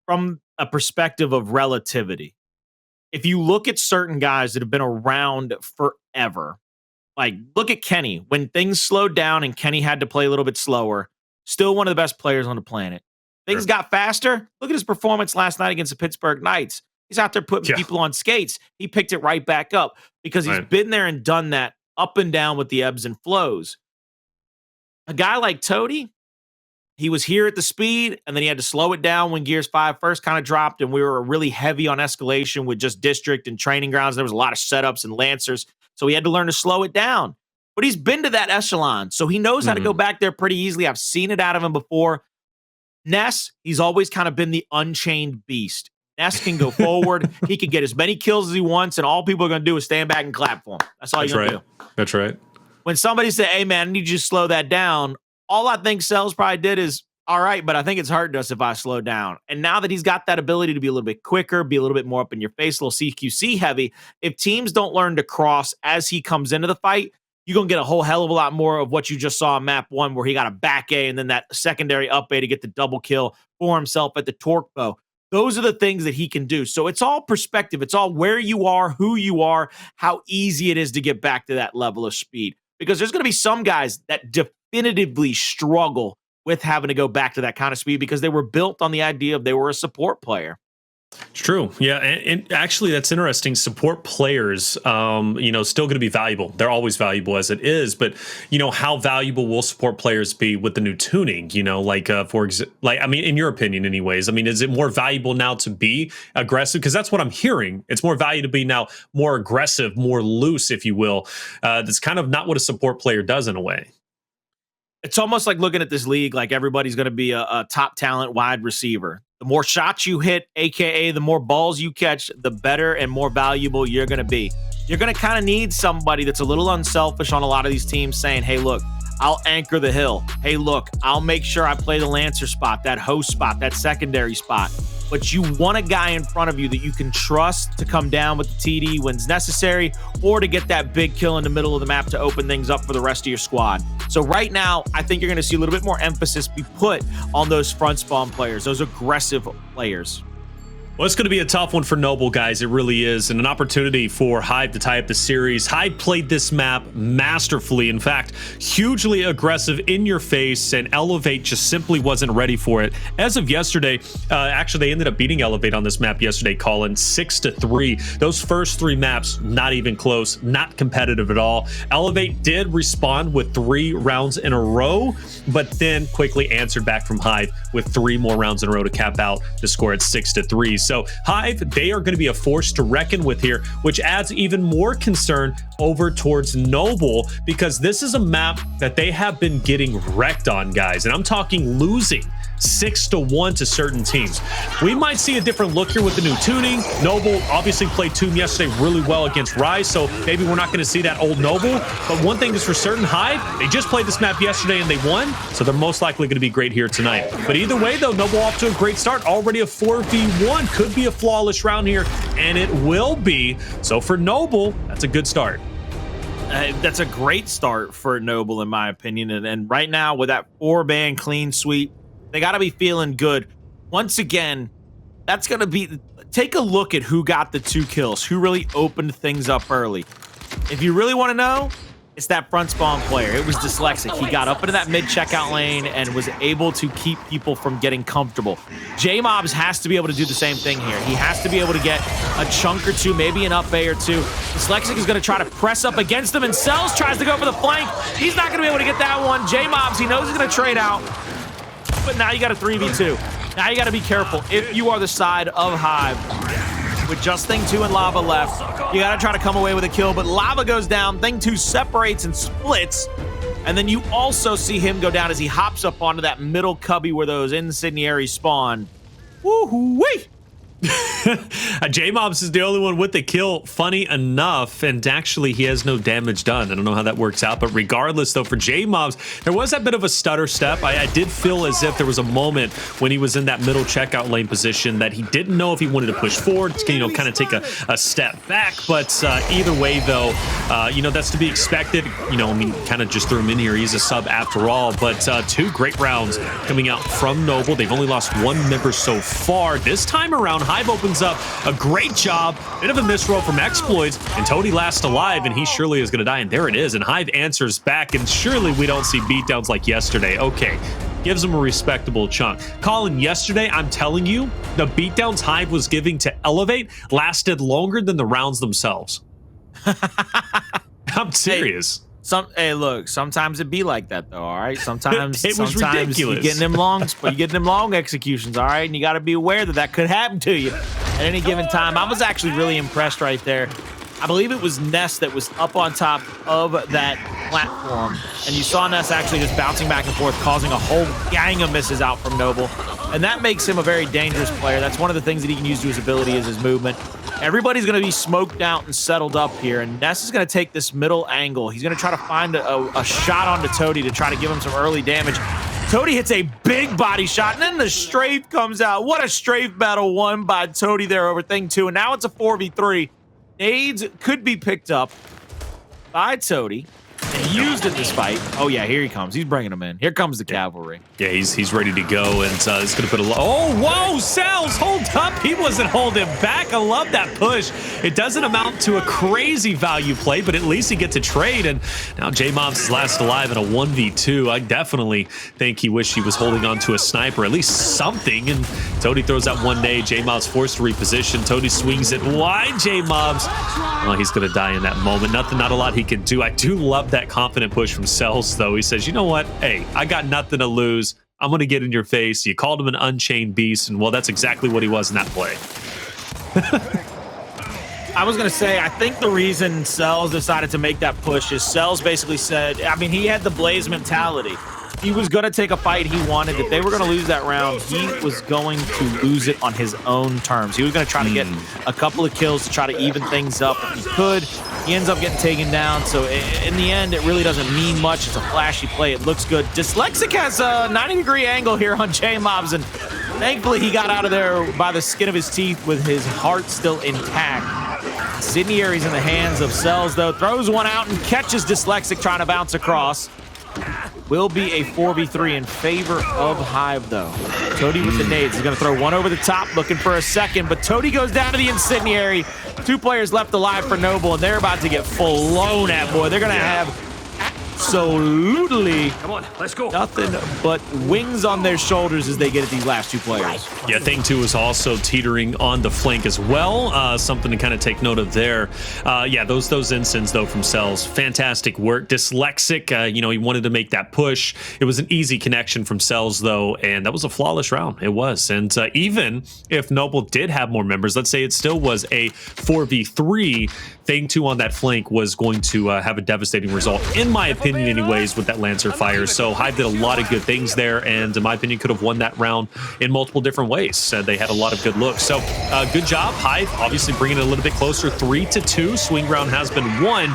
from a perspective of relativity. If you look at certain guys that have been around forever, like, look at Kenny. When things slowed down and Kenny had to play a little bit slower, still one of the best players on the planet. Things got faster. Look at his performance last night against the Pittsburgh Knights. He's out there putting people on skates. He picked it right back up because he's been there and done that up and down with the ebbs and flows. A guy like Toti, he was here at the speed, and then he had to slow it down when Gears 5 first kind of dropped, and we were really heavy on Escalation with just District and Training Grounds. There was a lot of setups and Lancers. So he had to learn to slow it down. But he's been to that echelon, so he knows how to go back there pretty easily. I've seen it out of him before. Ness, he's always kind of been the unchained beast. Ness can go forward. He can get as many kills as he wants, and all people are going to do is stand back and clap for him. That's all you're going to do. That's right. When somebody said, hey, man, I need you to slow that down, all I think Cellz probably did is, all right, but I think it's hurting us if I slow down. And now that he's got that ability to be a little bit quicker, be a little bit more up in your face, a little CQC heavy, if teams don't learn to cross as he comes into the fight, you're going to get a whole hell of a lot more of what you just saw in map 1 where he got a back A and then that secondary up A to get the double kill for himself at the torque bow. Those are the things that he can do. So it's all perspective. It's all where you are, who you are, how easy it is to get back to that level of speed. Because there's going to be some guys that definitively struggle with having to go back to that kind of speed because they were built on the idea of they were a support player. It's true. Yeah. And actually, that's interesting. Support players, still going to be valuable. They're always valuable as it is. But, how valuable will support players be with the new tuning? In your opinion, anyways, is it more valuable now to be aggressive? Because that's what I'm hearing. It's more value to be now more aggressive, more loose, if you will. That's kind of not what a support player does in a way. It's almost like looking at this league like everybody's going to be a top talent wide receiver. The more shots you hit, a.k.a. the more balls you catch, the better and more valuable you're going to be. You're going to kind of need somebody that's a little unselfish on a lot of these teams saying, hey, look, I'll anchor the hill. Hey, look, I'll make sure I play the Lancer spot, that host spot, that secondary spot. but you want a guy in front of you that you can trust to come down with the TD when necessary, or to get that big kill in the middle of the map to open things up for the rest of your squad. So right now, I think you're going to see a little bit more emphasis be put on those front spawn players, those aggressive players. Well, it's going to be a tough one for Noble, guys. It really is. And an opportunity for Hive to tie up the series. Hive played this map masterfully. In fact, hugely aggressive in your face, and Elevate just simply wasn't ready for it. As of yesterday, actually, they ended up beating Elevate on this map yesterday, Colin, 6-3. Those first 3 maps, not even close, not competitive at all. Elevate did respond with 3 rounds in a row, but then quickly answered back from Hive with 3 more rounds in a row to cap out the score at 6-3. So Hive, they are going to be a force to reckon with here, which adds even more concern over towards Noble, because this is a map that they have been getting wrecked on, guys. And I'm talking losing 6-1 to certain teams. We might see a different look here with the new tuning. Noble obviously played Tomb yesterday really well against Rise, so maybe we're not going to see that old Noble. But one thing is for certain, Hive, they just played this map yesterday and they won, so they're most likely going to be great here tonight. But either way, though, Noble off to a great start. Already a 4v1. Could be a flawless round here, and it will be. So for Noble, that's a good start. That's a great start for Noble, in my opinion. And right now, with that 4-ban clean sweep, they got to be feeling good. Once again, that's going to be... Take a look at who got the 2 kills, who really opened things up early. If you really want to know, it's that front spawn player. It was Dsylexic. He got up into that mid-checkout lane and was able to keep people from getting comfortable. J-Mobs has to be able to do the same thing here. He has to be able to get a chunk or 2, maybe an up A or 2. Dsylexic is going to try to press up against him, and Cellz tries to go for the flank. He's not going to be able to get that one. J-Mobs, he knows he's going to trade out. But now you got a 3v2. Now you got to be careful. If you are the side of Hive, with just Thing 2 and Lava left, you got to try to come away with a kill, but Lava goes down. Thing 2 separates and splits, and then you also see him go down as he hops up onto that middle cubby where those incendiaries spawn. Woo-hoo-wee! J-Mobs is the only one with the kill, funny enough, and actually he has no damage done. I don't know how that works out, but regardless, though, for J-Mobs, there was that bit of a stutter step. I did feel as if there was a moment when he was in that middle checkout lane position that he didn't know if he wanted to push forward, you know, kind of take a step back. But either way, though, you know, that's to be expected. You know, I mean, kind of just threw him in here. He's a sub after all, but 2 great rounds coming out from Noble. They've only lost 1 member so far. This time around, Hive opens up a great job. Bit of a misroll from Xploids, and Toti last alive, and he surely is going to die. And there it is. And Hive answers back, and surely we don't see beatdowns like yesterday. Okay, gives him a respectable chunk. Colin, yesterday, I'm telling you, the beatdowns Hive was giving to Elevate lasted longer than the rounds themselves. I'm serious. Hey, look, sometimes it be like that, though, all right? Sometimes it was ridiculous. You getting them longs, but you getting them long executions, all right? And you got to be aware that that could happen to you at any given time. I was actually really impressed right there. I believe it was Ness that was up on top of that platform, and you saw Ness actually just bouncing back and forth, causing a whole gang of misses out from Noble. And that makes him a very dangerous player. That's one of the things that he can use to his ability is his movement. Everybody's going to be smoked out and settled up here, and Ness is going to take this middle angle. He's going to try to find a shot onto Toti to try to give him some early damage. Toti hits a big body shot, and then the strafe comes out. What a strafe battle won by Toti there over Thing 2, and now it's a 4v3. Nades could be picked up by Toti and used in this fight. Oh, yeah, here he comes. He's bringing him in. Here comes the cavalry. Yeah, he's ready to go, and it's going to put a... Oh, whoa, Cellz, hold up. He wasn't holding back. I love that push. It doesn't amount to a crazy value play, but at least he gets a trade, and now J-Mobs is last alive in a 1v2. I definitely think he wished he was holding on to a sniper, at least something, and Toti throws that one nade. J-Mobs forced to reposition. Toti swings it wide. J-Mobs, oh, he's going to die in that moment. Not a lot he can do. I do love that confident push from Cellz, though. He says, you know what? Hey, I got nothing to lose. I'm going to get in your face. You called him an unchained beast, and well, that's exactly what he was in that play. I was going to say, I think the reason Cellz decided to make that push is Cellz basically said, I mean, he had the Blaze mentality. He was going to take a fight he wanted. If they were going to lose that round, he was going to lose it on his own terms. He was going to try to get a couple of kills to try to even things up if he could. He ends up getting taken down, so in the end, it really doesn't mean much. It's a flashy play. It looks good. Dsylexic has a 90-degree angle here on J-Mobs, and Thankfully, he got out of there by the skin of his teeth with his heart still intact. Incendiary's in the hands of Cellz, though. Throws one out and catches Dyslexic trying to bounce across. Will be a 4v3 in favor of Hive, though. Toti with the nades. He's going to throw one over the top, looking for a second, but Toti goes down to the Incendiary. 2 players left alive for Noble, and they're about to get blown at, boy. They're going to have absolutely Come on, let's go. nothing but wings on their shoulders as they get at these last 2 players. Yeah, Thing 2 is also teetering on the flank as well. Something to kind of take note of there. Yeah, those ensigns, though, from Cellz, fantastic work. Dyslexic, you know, he wanted to make that push. It was an easy connection from Cellz, though, and that was a flawless round. It was. And even if Noble did have more members, let's say it still was a 4v3, Thing 2 on that flank was going to have a devastating result, in my opinion anyways, with that Lancer fire. So Hive did a lot of good things there, and in my opinion could have won that round in multiple different ways. They had a lot of good looks. So good job, Hive, obviously bringing it a little bit closer, 3-2. Swing round has been won,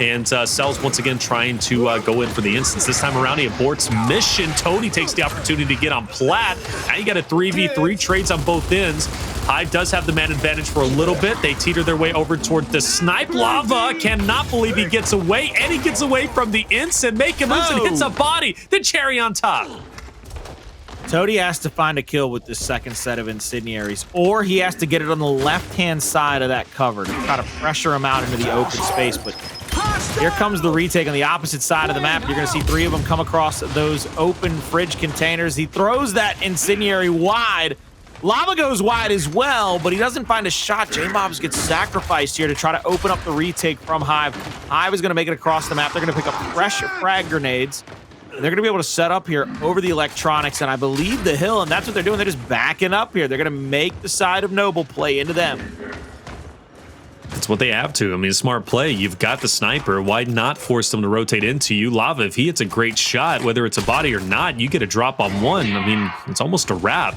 and Cellz once again trying to go in for the instance. This time around he aborts mission. Toti takes the opportunity to get on plat. Now you got a 3v3, trades on both ends. Hive does have the man advantage for a little bit. They teeter their way over toward the snipe. Lava cannot believe he gets away, and he gets away from the instant, making moves and hits a body. The cherry on top. Toti has to find a kill with this second set of Incendiaries, or he has to get it on the left-hand side of that cover to try to pressure him out into the open space. But here comes the retake on the opposite side of the map. You're going to see 3 of them come across those open fridge containers. He throws that Incendiary wide. Lava goes wide as well, but he doesn't find a shot. J-Mobs gets sacrificed here to try to open up the retake from Hive. Hive is going to make it across the map. They're going to pick up fresh frag grenades. They're going to be able to set up here over the electronics, and I believe the hill, and that's what they're doing. They're just backing up here. They're going to make the side of Noble play into them. That's what they have to. I mean, smart play. You've got the sniper. Why not force them to rotate into you? Lava, if he hits a great shot, whether it's a body or not, you get a drop on one. I mean, it's almost a wrap.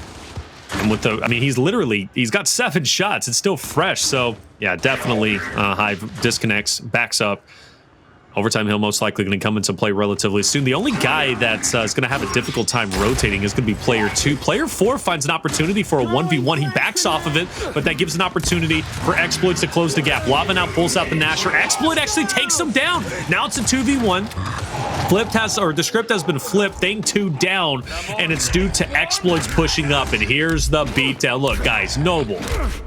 And with the, I mean, he's got 7 shots. It's still fresh. So yeah, definitely Hive disconnects, backs up. Overtime Hill most likely going to come into play relatively soon. The only guy that's is going to have a difficult time rotating is going to be player 2. Player 4 finds an opportunity for a 1v1. He backs off of it, but that gives an opportunity for Xploids to close the gap. Lava now pulls out the Nasher. Xploid actually takes him down. Now it's a 2v1. The script has been flipped. Thing 2 down, and it's due to Xploids pushing up. And here's the beatdown. Look, guys, Noble.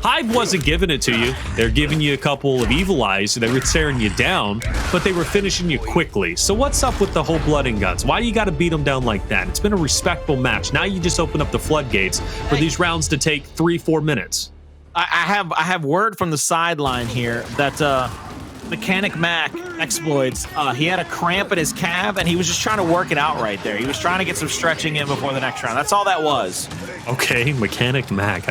Hive wasn't giving it to you. They're giving you a couple of evil eyes. They were tearing you down, but they were finishing you quickly. So what's up with the whole blood and guts? Why do you got to beat them down like that? It's been a respectable match. Now you just open up the floodgates for these rounds to take 3-4 minutes. I have word from the sideline here that Mechanic Mac Xploids, he had a cramp in his calf, and he was just trying to work it out right there. He was trying to get some stretching in before the next round. That's all that was. Okay, Mechanic Mac.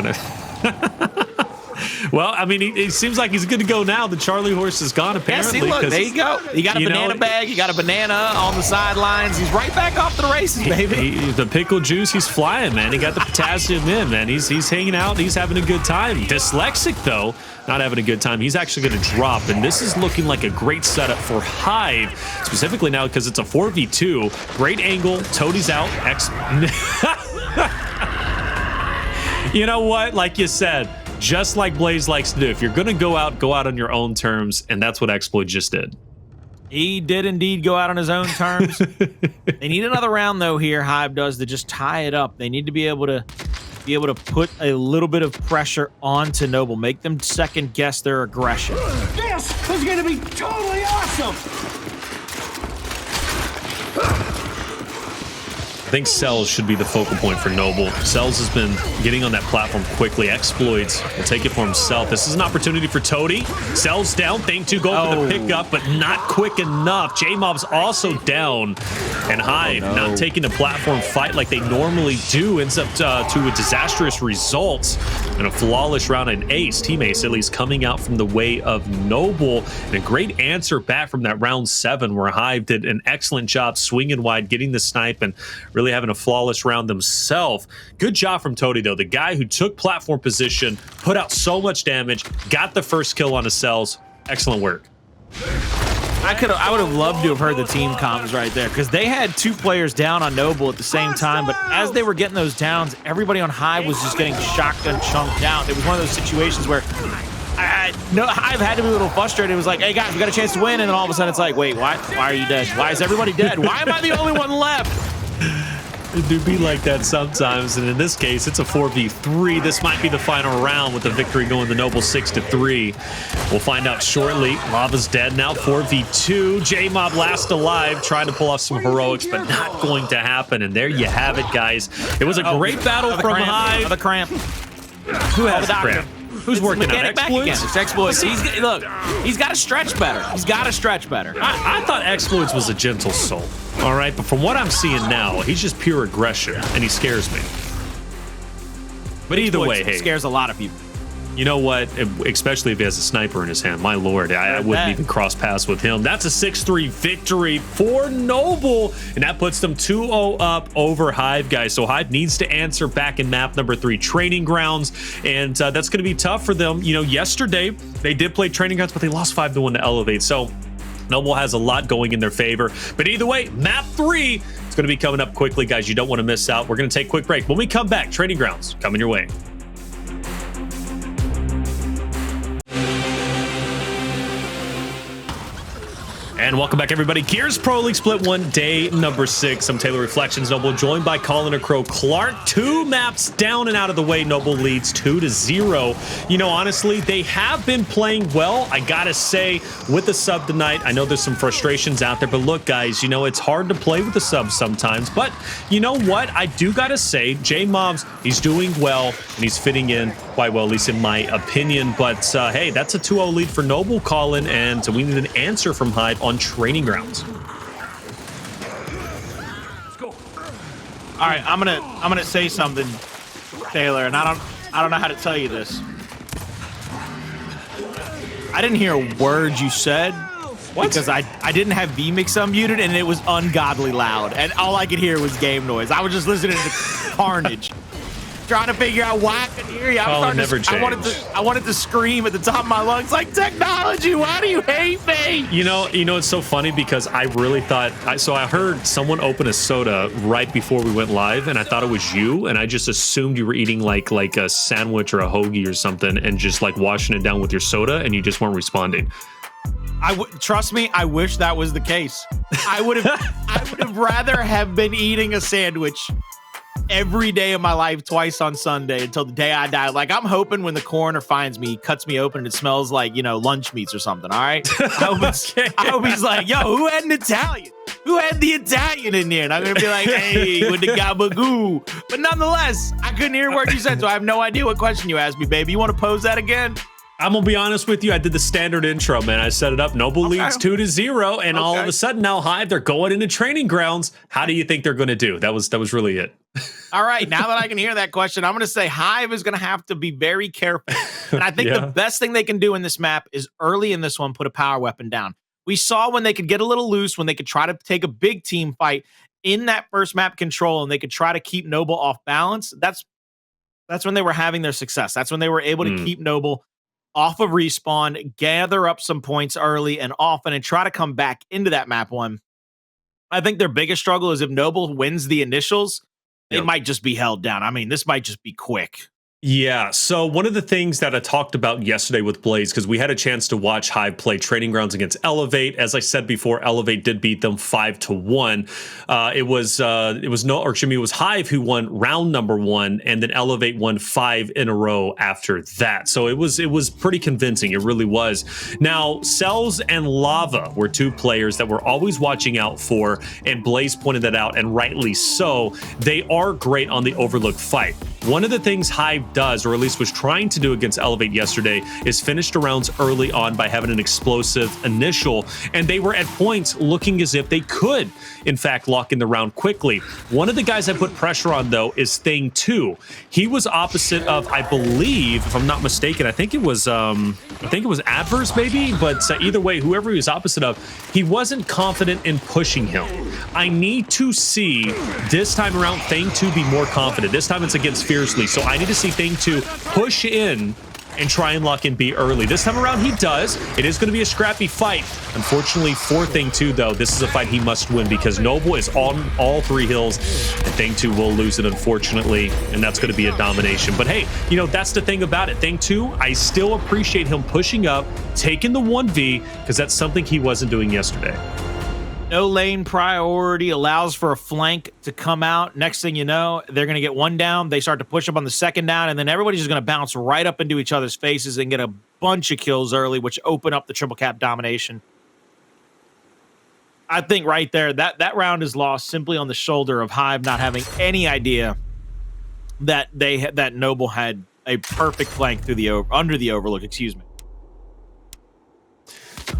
Well, I mean, it seems like he's good to go now. The Charlie horse is gone, apparently. Yeah, see, look, there you go. You got a banana bag. You got a banana on the sidelines. He's right back off to the races, baby. The pickle juice, he's flying, man. He got the potassium in, man. He's hanging out. He's having a good time. Dyslexic, though, not having a good time. He's actually going to drop, and this is looking like a great setup for Hive, specifically now because it's a 4v2. Great angle. Toti's out. You know what? Like you said, just like Blaze likes to do. If you're going to go out on your own terms, and that's what Xploid just did. He did indeed go out on his own terms. They need another round, though, here, Hive does, to just tie it up. They need to be able to put a little bit of pressure onto Noble, make them second guess their aggression. This is going to be totally awesome. I think Cellz should be the focal point for Noble. Cellz has been getting on that platform quickly. Xploids will take it for himself. This is an opportunity for Toti. Cellz down. Thing 2 going for the pickup, but not quick enough. J-Mob's also down. And Hive not taking the platform fight like they normally do. Ends up to a disastrous result. And a flawless round, an ace. Team ace, at least, coming out from the way of Noble. And a great answer back from that round 7 where Hive did an excellent job swinging wide, getting the snipe, and really having a flawless round themselves. Good job from Toti, though. The guy who took platform position, put out so much damage, got the first kill on a Cellz. Excellent work. I would have loved to have heard the team comms right there, because they had 2 players down on Noble at the same time, but as they were getting those downs, everybody on Hive was just getting shotgun chunked down. It was one of those situations where Hive had to be a little frustrated. It was like, hey guys, we got a chance to win, and then all of a sudden it's like, wait, why are you dead? Why is everybody dead? Why am I the only one left? It do be like that sometimes, and in this case, it's a 4v3. This might be the final round with the victory going to Noble 6-3. We'll find out shortly. Lava's dead now, 4v2. J-Mob last alive, trying to pull off some heroics, but not going to happen. And there you have it, guys. It was a great battle from Hive. Another cramp. Who has the cramp? Who's working on Xploids? It's Xploids. Look, he's got to stretch better. He's got to stretch better. I thought Xploids was a gentle soul. All right, but from what I'm seeing now, he's just pure aggression, and he scares me. But either way, hey, scares a lot of people. You know what? Especially if he has a sniper in his hand. My lord, I wouldn't even cross paths with him. That's a 6-3 victory for Noble, and that puts them 2-0 up over Hive, guys. So Hive needs to answer back in map number 3, Training Grounds, and that's going to be tough for them. You know, yesterday they did play Training Grounds, but they lost 5-1 to Elevate. So Noble has a lot going in their favor. But either way, map 3 is going to be coming up quickly, guys. You don't want to miss out. We're going to take a quick break. When we come back, Training Grounds coming your way. And welcome back, everybody. Gears Pro League Split 1, day number 6. I'm Taylor Reflections Noble, joined by Colin Crow Clark. 2 maps down and out of the way. Noble leads 2-0. You know, honestly, they have been playing well. I gotta say, with the sub tonight, I know there's some frustrations out there, but look, guys, you know, it's hard to play with the subs sometimes. But you know what? I do gotta say, J-Mobs, he's doing well, and he's fitting in quite well, at least in my opinion. But hey, that's a 2-0 lead for Noble, Colin, and we need an answer from Hive on Training Grounds. Let's go. All right, I'm gonna say something, Taylor, and I don't know how to tell you this. I didn't hear a word you said. What? Because I didn't have vMix unmuted, and it was ungodly loud, and all I could hear was game noise. I was just listening to carnage, trying to figure out why I couldn't hear you. I wanted to scream at the top of my lungs, like, technology, why do you hate me? You know, it's so funny because I really thought, I heard someone open a soda right before we went live, and I thought it was you, and I just assumed you were eating like a sandwich or a hoagie or something, and just like washing it down with your soda, and you just weren't responding. Trust me, I wish that was the case. I would have rather have been eating a sandwich every day of my life twice on Sunday until the day I die. Like, I'm hoping when the coroner finds me, he cuts me open and it smells like, you know, lunch meats or something. All right. I hope he's like, yo, who had an Italian? Who had the Italian in there? And I'm going to be like, hey, with the gabagoo. But nonetheless, I couldn't hear a word you said, so I have no idea what question you asked me, baby. You want to pose that again? I'm gonna be honest with you. I did the standard intro, man. I set it up. Noble leads 2-0, and all of a sudden now Hive, they're going into Training Grounds. How do you think they're going to do? That was really it. All right, now that I can hear that question, I'm going to say Hive is going to have to be very careful. And I think the best thing they can do in this map is early in this one, put a power weapon down. We saw when they could get a little loose, when they could try to take a big team fight in that first map control, and they could try to keep Noble off balance. That's when they were having their success. That's when they were able to keep Noble off of respawn, gather up some points early and often, and try to come back into that map one. I think their biggest struggle is if Noble wins the initials, they might just be held down. I mean, this might just be quick. Yeah, so one of the things that I talked about yesterday with Blaze, because we had a chance to watch Hive play Training Grounds against Elevate. As I said before, Elevate did beat them 5-1. It was Hive who won round number 1, and then Elevate won 5 in a row after that. So it was pretty convincing. It really was. Now, Cellz and Lava were 2 players that we're always watching out for, and Blaze pointed that out, and rightly so. They are great on the Overlook fight. One of the things Hive does, or at least was trying to do against Elevate yesterday, is finish the rounds early on by having an explosive initial, and they were at points looking as if they could, in fact, lock in the round quickly. One of the guys I put pressure on, though, is Thing 2. He was opposite of, I believe, if I'm not mistaken, I think it was Adverse, maybe, but either way, whoever he was opposite of, he wasn't confident in pushing him. I need to see this time around Thing 2 be more confident. This time it's against Fearzly, so I need to see Thing 2 push in and try and lock in B early. This time around, he does. It is going to be a scrappy fight. Unfortunately, for Thing 2, though, this is a fight he must win because Noble is on all 3 hills, and Thing 2 will lose it, unfortunately, and that's going to be a domination. But hey, you know, that's the thing about it. Thing 2, I still appreciate him pushing up, taking the 1v, because that's something he wasn't doing yesterday. No lane priority, allows for a flank to come out. Next thing you know, they're going to get 1 down. They start to push up on the 2nd down, and then everybody's just going to bounce right up into each other's faces and get a bunch of kills early, which open up the triple cap domination. I think right there, that round is lost simply on the shoulder of Hive not having any idea that that Noble had a perfect flank through under the overlook, excuse me.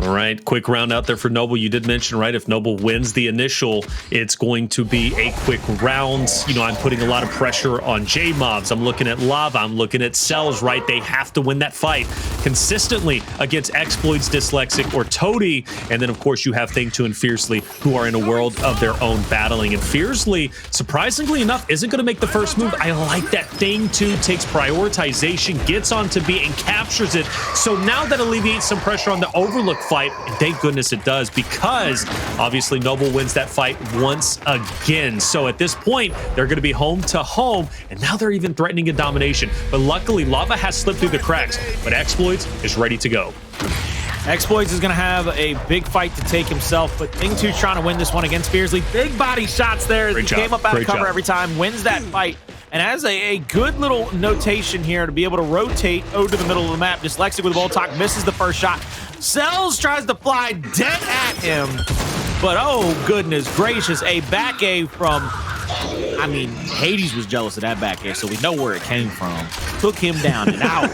All right, quick round out there for Noble. You did mention, right, if Noble wins the initial, it's going to be a quick round. You know, I'm putting a lot of pressure on J-Mobs. I'm looking at Lava. I'm looking at Cellz, right? They have to win that fight consistently against Xploids, Dyslexic, or Toti. And then, of course, you have Thing 2 and Fearzly, who are in a world of their own battling. And Fearzly, surprisingly enough, isn't going to make the first move. I like that Thing 2 takes prioritization, gets onto B, and captures it. So now that alleviates some pressure on the Overlook fight, and thank goodness it does, because obviously Noble wins that fight once again. So at this point, they're going to be home to home, and now they're even threatening a domination. But luckily, Lava has slipped through the cracks, but Xploids is ready to go. Xploids is going to have a big fight to take himself, but Thing 2 trying to win this one against Fearzly. Big body shots there. He came up out of cover every time, wins that fight, and has a good little notation here to be able to rotate over to the middle of the map. Dyslexic with Voltok misses the first shot. Cellz tries to fly dead at him, but oh goodness gracious, a back A from, I mean, Hades was jealous of that back A, so we know where it came from. Took him down and out.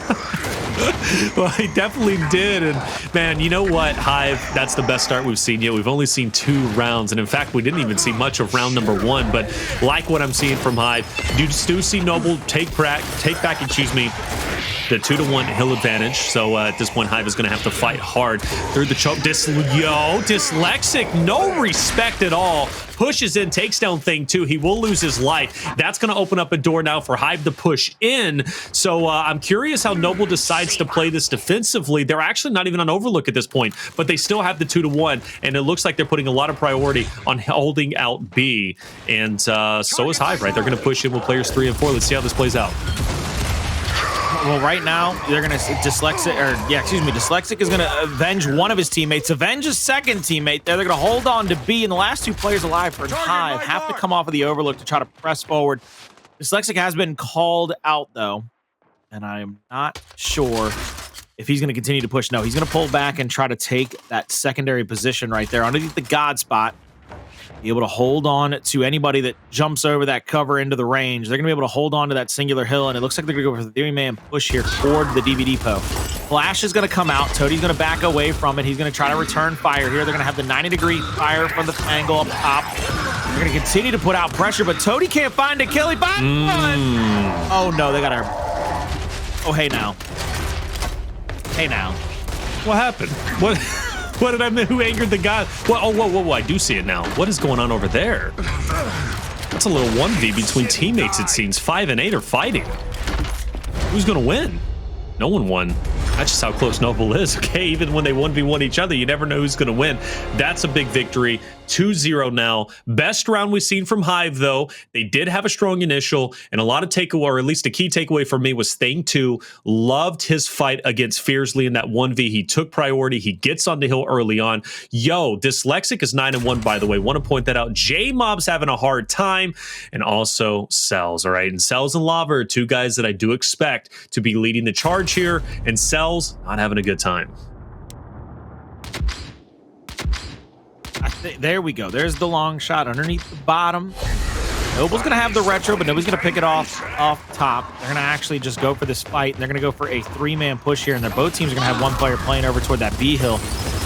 Well, he definitely did. And man, you know what, Hive, that's the best start we've seen yet. We've only seen 2 rounds, and in fact, we didn't even see much of round number 1. But like what I'm seeing from Hive, you do see Noble take back, the 2-to-1 hill advantage. So at this point, Hive is going to have to fight hard through the choke. Dyslexic, no respect at all. Pushes in, takes down Thing 2. He will lose his life. That's going to open up a door now for Hive to push in. So I'm curious how Noble decides to play this defensively. They're actually not even on Overlook at this point, but they still have the 2-to-1, and it looks like they're putting a lot of priority on holding out B. And so is Hive, right? They're going to push in with players 3 and 4. Let's see how this plays out. Well, right now, they're going to Dyslexic is going to avenge one of his teammates, avenge his second teammate. They're going to hold on to B, and the last 2 players alive for Hive have to come off of the Overlook to try to press forward. Dyslexic has been called out, though, and I am not sure if he's going to continue to push. No, he's going to pull back and try to take that secondary position right there underneath the God spot. Be able to hold on to anybody that jumps over that cover into the range. They're going to be able to hold on to that singular hill, and it looks like they're going to go for the 3-man push here toward the DB depot. Flash is going to come out. Toti's going to back away from it. He's going to try to return fire here. They're going to have the 90-degree fire from the angle up top. They're going to continue to put out pressure, but Toti can't find a kill. He finds one. Oh, no, they got her. Oh, hey now. Hey now. What happened? What? What did I mean? Who angered the guy? Well, oh, whoa, I do see it now. What is going on over there? That's a little 1v between teammates, it seems. 5 and 8 are fighting. Who's going to win? No one won. That's just how close Noble is. Okay, even when they 1v1 each other, you never know who's going to win. That's a big victory. 2-0 now. Best round we've seen from Hive, though. They did have a strong initial, and a lot of takeaway, or at least a key takeaway for me, was Thing 2 loved his fight against Fearzly in that 1v. He took priority. He gets on the hill early on. Yo, Dyslexic is 9-1, by the way. Want to point that out. J-Mob's having a hard time, and also Cellz, all right? And Cellz and Lava are 2 guys that I do expect to be leading the charge here, and Cellz not having a good time. There we go. There's the long shot underneath the bottom. Noble's going to have the retro, but nobody's going to pick it off top. They're going to actually just go for this fight. They're going to go for a 3-man push here, and both teams are going to have 1 player playing over toward that B hill.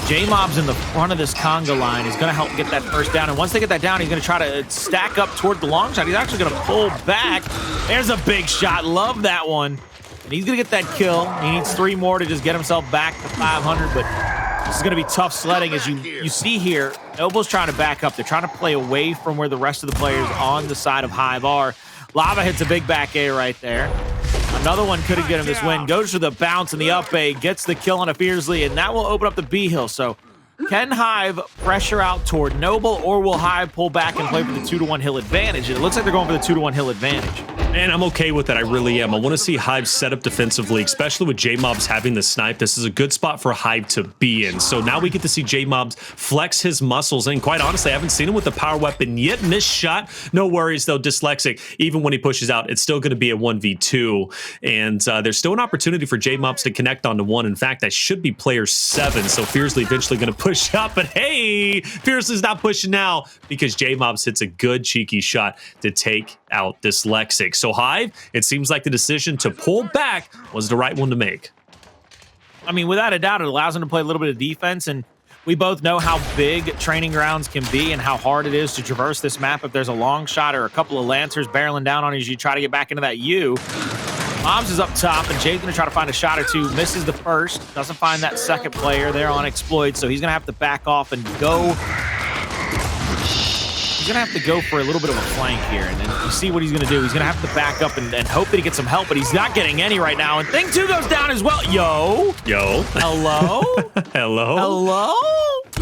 J-Mob's in the front of this conga line. He's going to help get that first down, and once they get that down, he's going to try to stack up toward the long shot. He's actually going to pull back. There's a big shot. Love that one. And he's going to get that kill. He needs 3 more to just get himself back to 500, but this is going to be tough sledding. As you see here, Noble's trying to back up. They're trying to play away from where the rest of the players on the side of Hive are. Lava hits a big back A right there. Another one couldn't get him this win. Goes for the bounce and the up A, gets the kill on a Fearzly, and that will open up the B hill. So can Hive pressure out toward Noble, or will Hive pull back and play for the 2-to-1 hill advantage? And it looks like they're going for the 2-to-1 hill advantage. And I'm okay with that. I really am. I want to see Hive set up defensively, especially with J-Mobs having the snipe. This is a good spot for Hive to be in. So now we get to see J-Mobs flex his muscles. And quite honestly, I haven't seen him with the power weapon yet. Missed shot. No worries, though. Dyslexic, even when he pushes out, it's still going to be a 1v2. And there's still an opportunity for J-Mobs to connect onto one. In fact, that should be player 7. So Fearzly eventually going to push up. But hey, Fearzly's not pushing now because J-Mobs hits a good cheeky shot to take out Dyslexic. So Hive, it seems like the decision to pull back was the right one to make. I mean, without a doubt, it allows them to play a little bit of defense, and we both know how big training grounds can be and how hard it is to traverse this map if there's a long shot or a couple of Lancers barreling down on you as you try to get back into that U. Mobs is up top, and Jay's going to try to find a shot or two. Misses the first, doesn't find that second player there on Xploids, so he's going to have to back off and go. He's going to have to go for a little bit of a flank here, and then you see what he's going to do. He's going to have to back up and hope that he gets some help, but he's not getting any right now. And thing 2 goes down as well. Yo. Hello? Hello?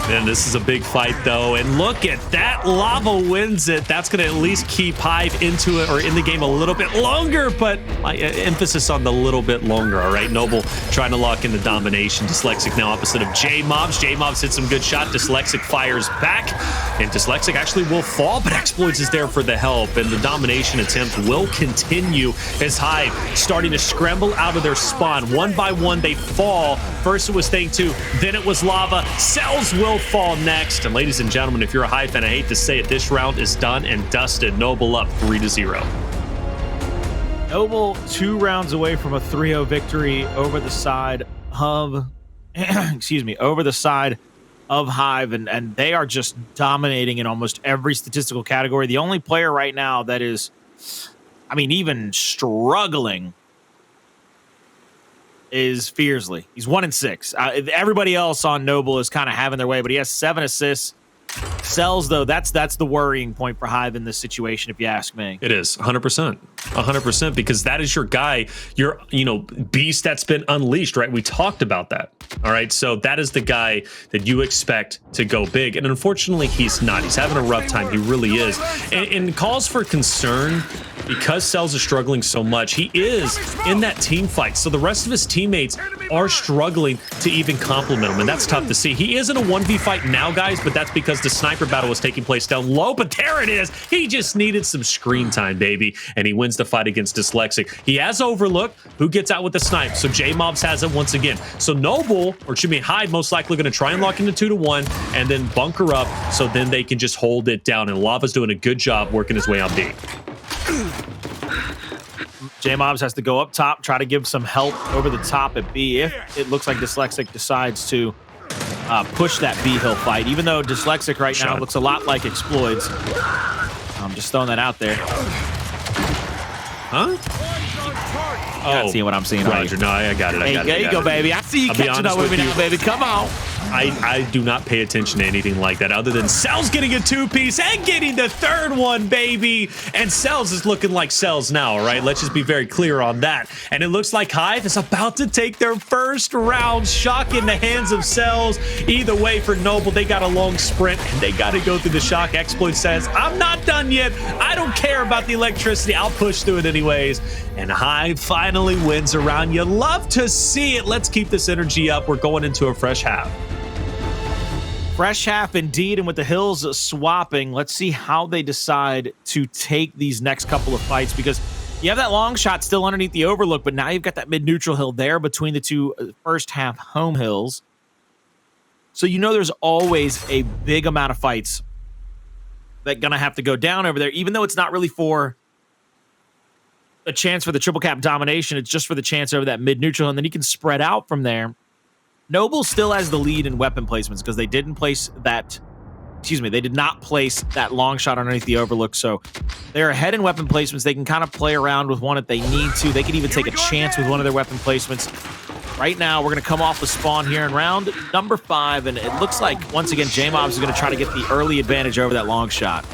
Man, this is a big fight, though. And look at that. Lava wins it. That's going to at least keep Hive into it or in the game a little bit longer, but my emphasis on the little bit longer, all right? Noble trying to lock in the domination. Dyslexic now opposite of J-Mobs. J-Mobs hits some good shot. Dyslexic fires back, and Dyslexic actually will fall, but Xploids is there for the help, and the domination attempt will continue as Hive starting to scramble out of their spawn. One by one, they fall. First it was thing 2, then it was lava. Cellz will fall next. And ladies and gentlemen, if you're a Hive fan, I hate to say it, this round is done and dusted. Noble up 3-0. Noble 2 rounds away from a 3-0 victory over the side of, over the side of Hive, and they are just dominating in almost every statistical category. The only player right now that is, I mean, even struggling is Fearzly. He's 1-6. Everybody else on Noble is kind of having their way, but he has 7 assists. Cellz, though, that's the worrying point for Hive in this situation, if you ask me. It is 100%, because that is your guy, your beast that's been unleashed, right? We talked about that. All right, so that is the guy that you expect to go big, and unfortunately, he's not. He's having a rough time. He really is, and calls for concern because Cellz is struggling so much. He is in that team fight, so the rest of his teammates are struggling to even compliment him, and that's tough to see. He is in a 1v fight now, guys, but that's because the sniper battle was taking place down low, but there it is. He just needed some screen time, baby, and he wins the fight against Dyslexic. He has Overlook, who gets out with the snipe, so J-Mobs has it once again. So Noble, or excuse me, Hive, most likely going to try and lock into 2-to-1 and then bunker up, so then they can just hold it down, and Lava's doing a good job working his way on B. J-Mobs has to go up top, try to give some help over the top at B if it looks like Dyslexic decides to push that B hill fight, even though Dyslexic right now looks a lot like Xploids. I'm just throwing that out there. Huh? Oh, seeing what I'm seeing. Roger, no, I got it. There you go, baby. I see you catching up with me now, baby. Come on. I do not pay attention to anything like that other than Cellz getting a 2-piece and getting the 3rd one, baby. And Cellz is looking like Cellz now, all right? Let's just be very clear on that. And it looks like Hive is about to take their first round. Shock in the hands of Cellz. Either way for Noble, they got a long sprint and they got to go through the shock. Xploid says, I'm not done yet. I don't care about the electricity. I'll push through it anyways. And Hive finally wins a round. You love to see it. Let's keep this energy up. We're going into a fresh half. Fresh half indeed, and with the hills swapping, let's see how they decide to take these next couple of fights, because you have that long shot still underneath the Overlook, but now you've got that mid-neutral hill there between the two first half home hills. So you know there's always a big amount of fights that gonna have to go down over there, even though it's not really for a chance for the triple cap domination, it's just for the chance over that mid-neutral, and then you can spread out from there. Noble still has the lead in weapon placements because they didn't place that, they did not place that long shot underneath the Overlook, so they're ahead in weapon placements. They can kind of play around with one if they need to. They can even take a chance with one of their weapon placements. Right now, we're going to come off the spawn here in round number 5, and it looks like, once again, J-Mobs is going to try to get the early advantage over that long shot.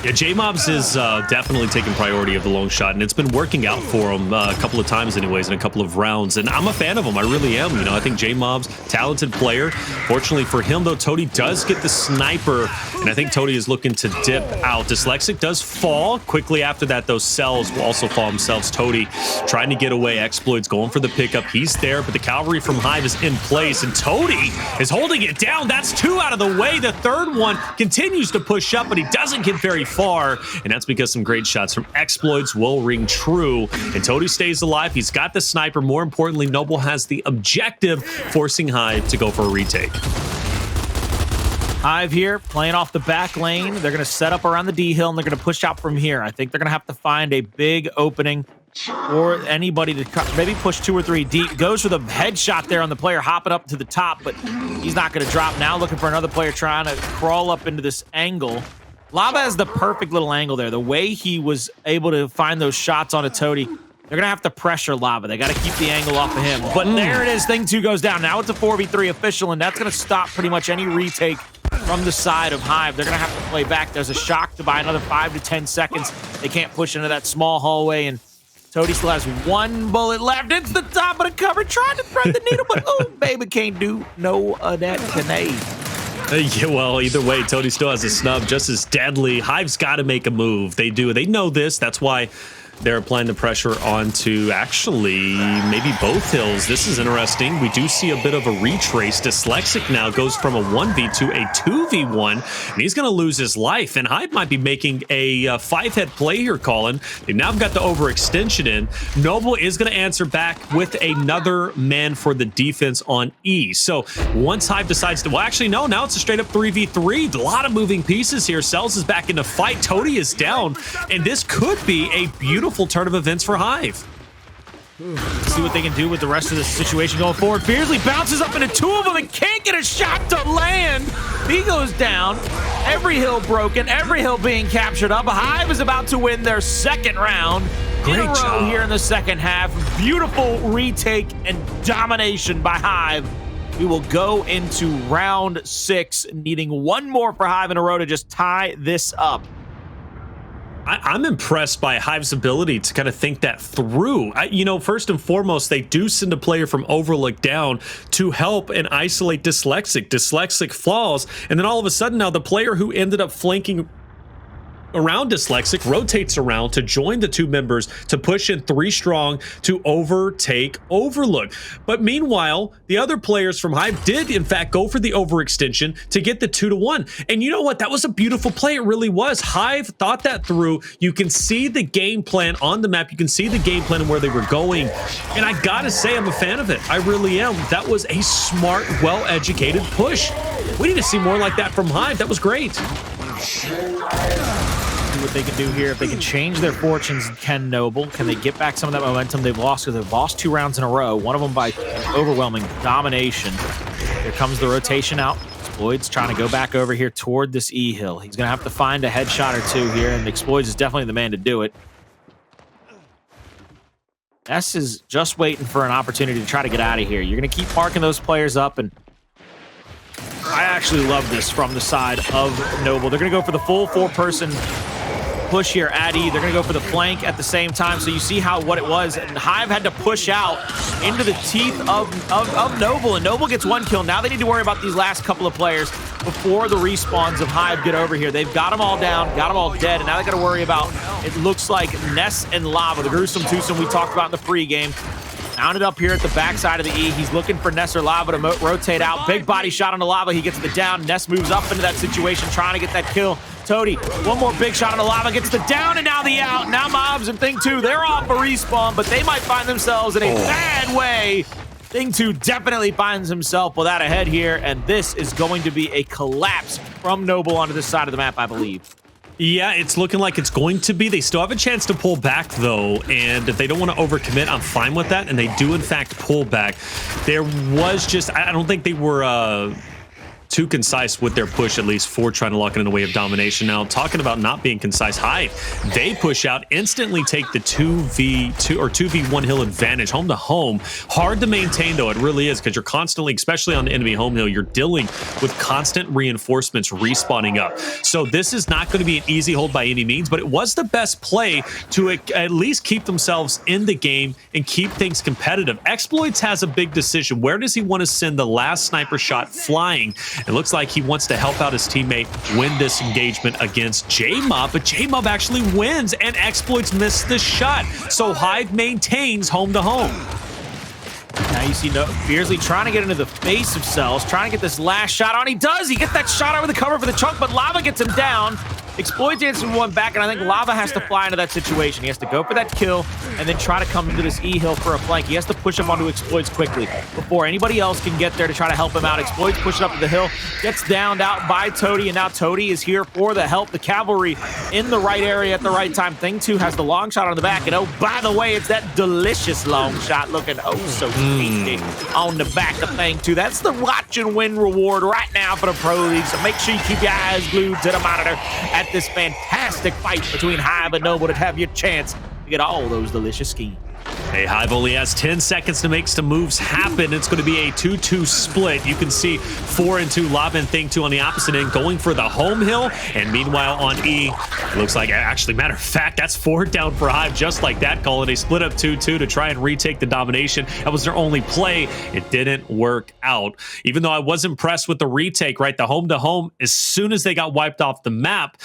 Yeah, J-Mobs is definitely taking priority of the long shot, and it's been working out for him a couple of times anyways in a couple of rounds, and I'm a fan of him. I really am. You know, I think J-Mobs, talented player. Fortunately for him, though, Toti does get the sniper, and I think Toti is looking to dip out. Dsylexic does fall. Quickly after that, those Cellz will also fall themselves. Toti trying to get away. Xploids going for the pickup. He's there, but the cavalry from Hive is in place, and Toti is holding it down. That's 2 out of the way. The third one continues to push up, but he doesn't get very far, and that's because some great shots from Xploids will ring true, and Toti stays alive. He's got the sniper. More importantly, Noble has the objective, forcing Hive to go for a retake. Hive here, playing off the back lane. They're going to set up around the D hill, and they're going to push out from here. I think they're going to have to find a big opening or anybody to maybe push 2 or 3 deep. Goes for the headshot there on the player hopping up to the top, but he's not going to drop. Now looking for another player trying to crawl up into this angle. Lava has the perfect little angle there. The way he was able to find those shots on a Toti, they're going to have to pressure Lava. They got to keep the angle off of him. But there it is. Thing 2 goes down. Now it's a 4v3 official, and that's going to stop pretty much any retake from the side of Hive. They're going to have to play back. There's a shock to buy another 5 to 10 seconds. They can't push into that small hallway, and Toti still has 1 bullet left. It's the top of the cover, trying to thread the needle, but oh, baby, can't do no of that grenade. Yeah, well, either way, Toti still has a snub just as deadly. Hive's got to make a move. They do. They know this. That's why they're applying the pressure onto actually maybe both hills. This is interesting. We do see a bit of a retrace. Dsylexic now goes from a 1v to a 2v1, and he's going to lose his life. And Hive might be making a 5-head play here, Colin. They've now got the overextension in. Noble is going to answer back with another man for the defense on E. So once Hive decides to, well, actually, no, now it's a straight up 3v3. A lot of moving pieces here. Cellz is back into fight. Toti is down, and this could be a beautiful turn of events for Hive. See what they can do with the rest of the situation going forward. Fearzly bounces up into 2 of them and can't get a shot to land. He goes down. Every hill broken. Every hill being captured up. Hive is about to win their 2nd round in a row here in the 2nd half. Beautiful retake and domination by Hive. We will go into round 6, needing 1 more for Hive in a row to just tie this up. I'm impressed by Hive's ability to kind of think that through. You know, first and foremost, they do send a player from Overlook down to help and isolate Dsylexic. Dsylexic falls, and then all of a sudden now the player who ended up flanking around Dsylexic rotates around to join the 2 members to push in 3 strong to overtake Overlook. But meanwhile, the other players from Hive did in fact go for the overextension to get the 2-1. And you know what? That was a beautiful play. It really was. Hive thought that through. You can see the game plan on the map. You can see the game plan and where they were going. And I gotta say, I'm a fan of it. I really am. That was a smart, well-educated push. We need to see more like that from Hive. That was great. What they can do here, if they can change their fortunes, can Noble, can they get back some of that momentum they've lost? Because they've lost 2 rounds in a row, one of them by overwhelming domination. Here comes the rotation out. Xploids trying to go back over here toward this E hill. He's going to have to find a headshot or 2 here, and Xploids is definitely the man to do it. S is just waiting for an opportunity to try to get out of here. You're going to keep marking those players up, and I actually love this from the side of Noble. They're going to go for the full 4-person push here at E. They're going to go for the flank at the same time. So you see what it was. And Hive had to push out into the teeth of Noble, and Noble gets 1 kill. Now they need to worry about these last couple of players before the respawns of Hive get over here. They've got them all down, got them all dead, and now they got to worry about, it looks like, Ness and Lava, the gruesome twosome we talked about in the pregame. Mounted up here at the backside of the E. He's looking for Ness or Lava to rotate out. Big body shot on the Lava. He gets the down. Ness moves up into that situation, trying to get that kill. Toti, 1 more big shot on the Lava, gets the down and now the out. Now Mobs and Thing 2, they're off a respawn, but they might find themselves in a bad way. Thing 2 definitely finds himself without a head here, and this is going to be a collapse from Noble onto this side of the map, I believe. Yeah, it's looking like it's going to be. They still have a chance to pull back, though, and if they don't want to overcommit, I'm fine with that, and they do, in fact, pull back. There was just, I don't think they were too concise with their push, at least for trying to lock it in a way of domination. Now, talking about not being concise, Hive, they push out, instantly take the 2v2 or 2v1 hill advantage, home to home. Hard to maintain, though, it really is, because you're constantly, especially on the enemy home hill, you're dealing with constant reinforcements respawning up. So this is not going to be an easy hold by any means, but it was the best play to at least keep themselves in the game and keep things competitive. Xploids has a big decision. Where does he want to send the last sniper shot flying? It looks like he wants to help out his teammate win this engagement against J-Mob, but J-Mob actually wins and Xploids miss the shot. So Hive maintains home to home. Now you see Fearzly trying to get into the face of Cellz, trying to get this last shot on. He does. He gets that shot over the cover for the chunk, but Lava gets him down. Xploids answering one back, and I think Lava has to fly into that situation. He has to go for that kill and then try to come into this E-hill for a flank. He has to push up onto Xploids quickly before anybody else can get there to try to help him out. Xploids pushes up to the hill, gets downed out by Toti, and now Toti is here for the help. The cavalry in the right area at the right time. Thing 2 has the long shot on the back, and oh, by the way, it's that delicious long shot looking oh so tasty on the back of Thing 2. That's the watch and win reward right now for the Pro League, so make sure you keep your eyes glued to the monitor at this fantastic fight between Hive and Noble to have your chance to get all those delicious skins. Hey, Hive only has 10 seconds to make some moves happen. It's going to be a 2-2 split. You can see 4 and 2, Lava and Thing 2 on the opposite end going for the home hill. And meanwhile on E, it looks like, actually, matter of fact, that's 4 down for Hive just like that. Call it a split up 2-2 to try and retake the domination. That was their only play. It didn't work out. Even though I was impressed with the retake, right? The home to home, as soon as they got wiped off the map,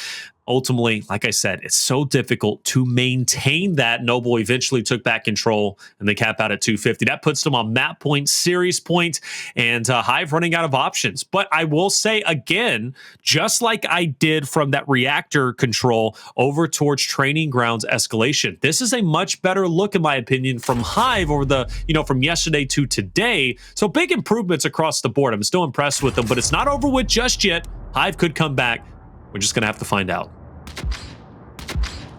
ultimately, like I said, it's so difficult to maintain that. Noble eventually took back control, and they cap out at 250. That puts them on map point, series point, and Hive running out of options. But I will say again, just like I did from that Reactor control over towards Training Grounds Escalation, this is a much better look, in my opinion, from Hive over the, from yesterday to today. So big improvements across the board. I'm still impressed with them, but it's not over with just yet. Hive could come back. We're just going to have to find out.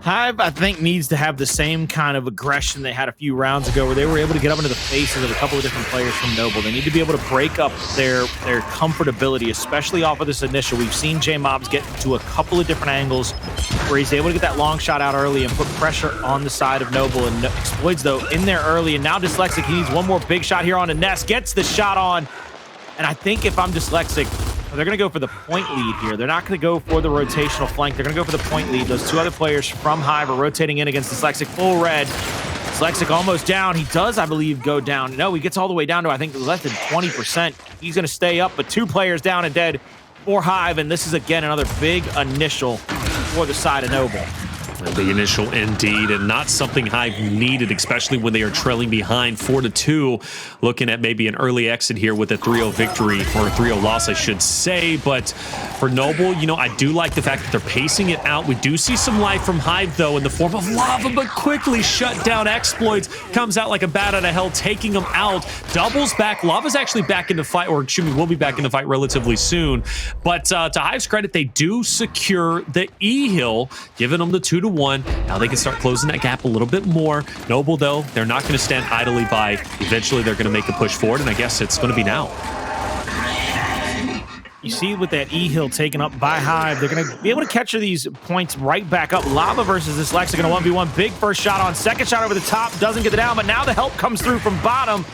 Hive, I think, needs to have the same kind of aggression they had a few rounds ago where they were able to get up into the faces of a couple of different players from Noble. They need to be able to break up their comfortability, especially off of this initial. We've seen J-Mobs get to a couple of different angles where he's able to get that long shot out early and put pressure on the side of Noble. And Xploids, though, in there early. And now Dsylexic, he needs one more big shot here on the Nest. Gets the shot on. And I think if I'm Dsylexic, they're going to go for the point lead here. They're not going to go for the rotational flank. They're going to go for the point lead. Those 2 other players from Hive are rotating in against Dsylexic. Full red. Dsylexic almost down. He does, I believe, go down. No, he gets all the way down to, I think, less than 20%. He's going to stay up, but 2 players down and dead for Hive. And this is, again, another big initial for the side of Noble. The initial indeed, and not something Hive needed, especially when they are trailing behind 4-2. Looking at maybe an early exit here with a 3-0 victory, or a 3-0 loss, I should say. But for Noble, I do like the fact that they're pacing it out. We do see some life from Hive, though, in the form of Lava, but quickly shut down. Xploids comes out like a bat out of hell, taking them out. Doubles back. Lava's actually back in the fight, or excuse me, will be back in the fight relatively soon. But to Hive's credit, they do secure the E-hill, giving them the 2-1. Now they can start closing that gap a little bit more. Noble, though, they're not going to stand idly by. Eventually, they're going to make a push forward, and I guess it's going to be now. You see with that E-hill taken up by Hive, they're going to be able to catch these points right back up. Lava versus Dsylexic in a 1v1. Big first shot on. Second shot over the top. Doesn't get it down, but now the help comes through from bottom.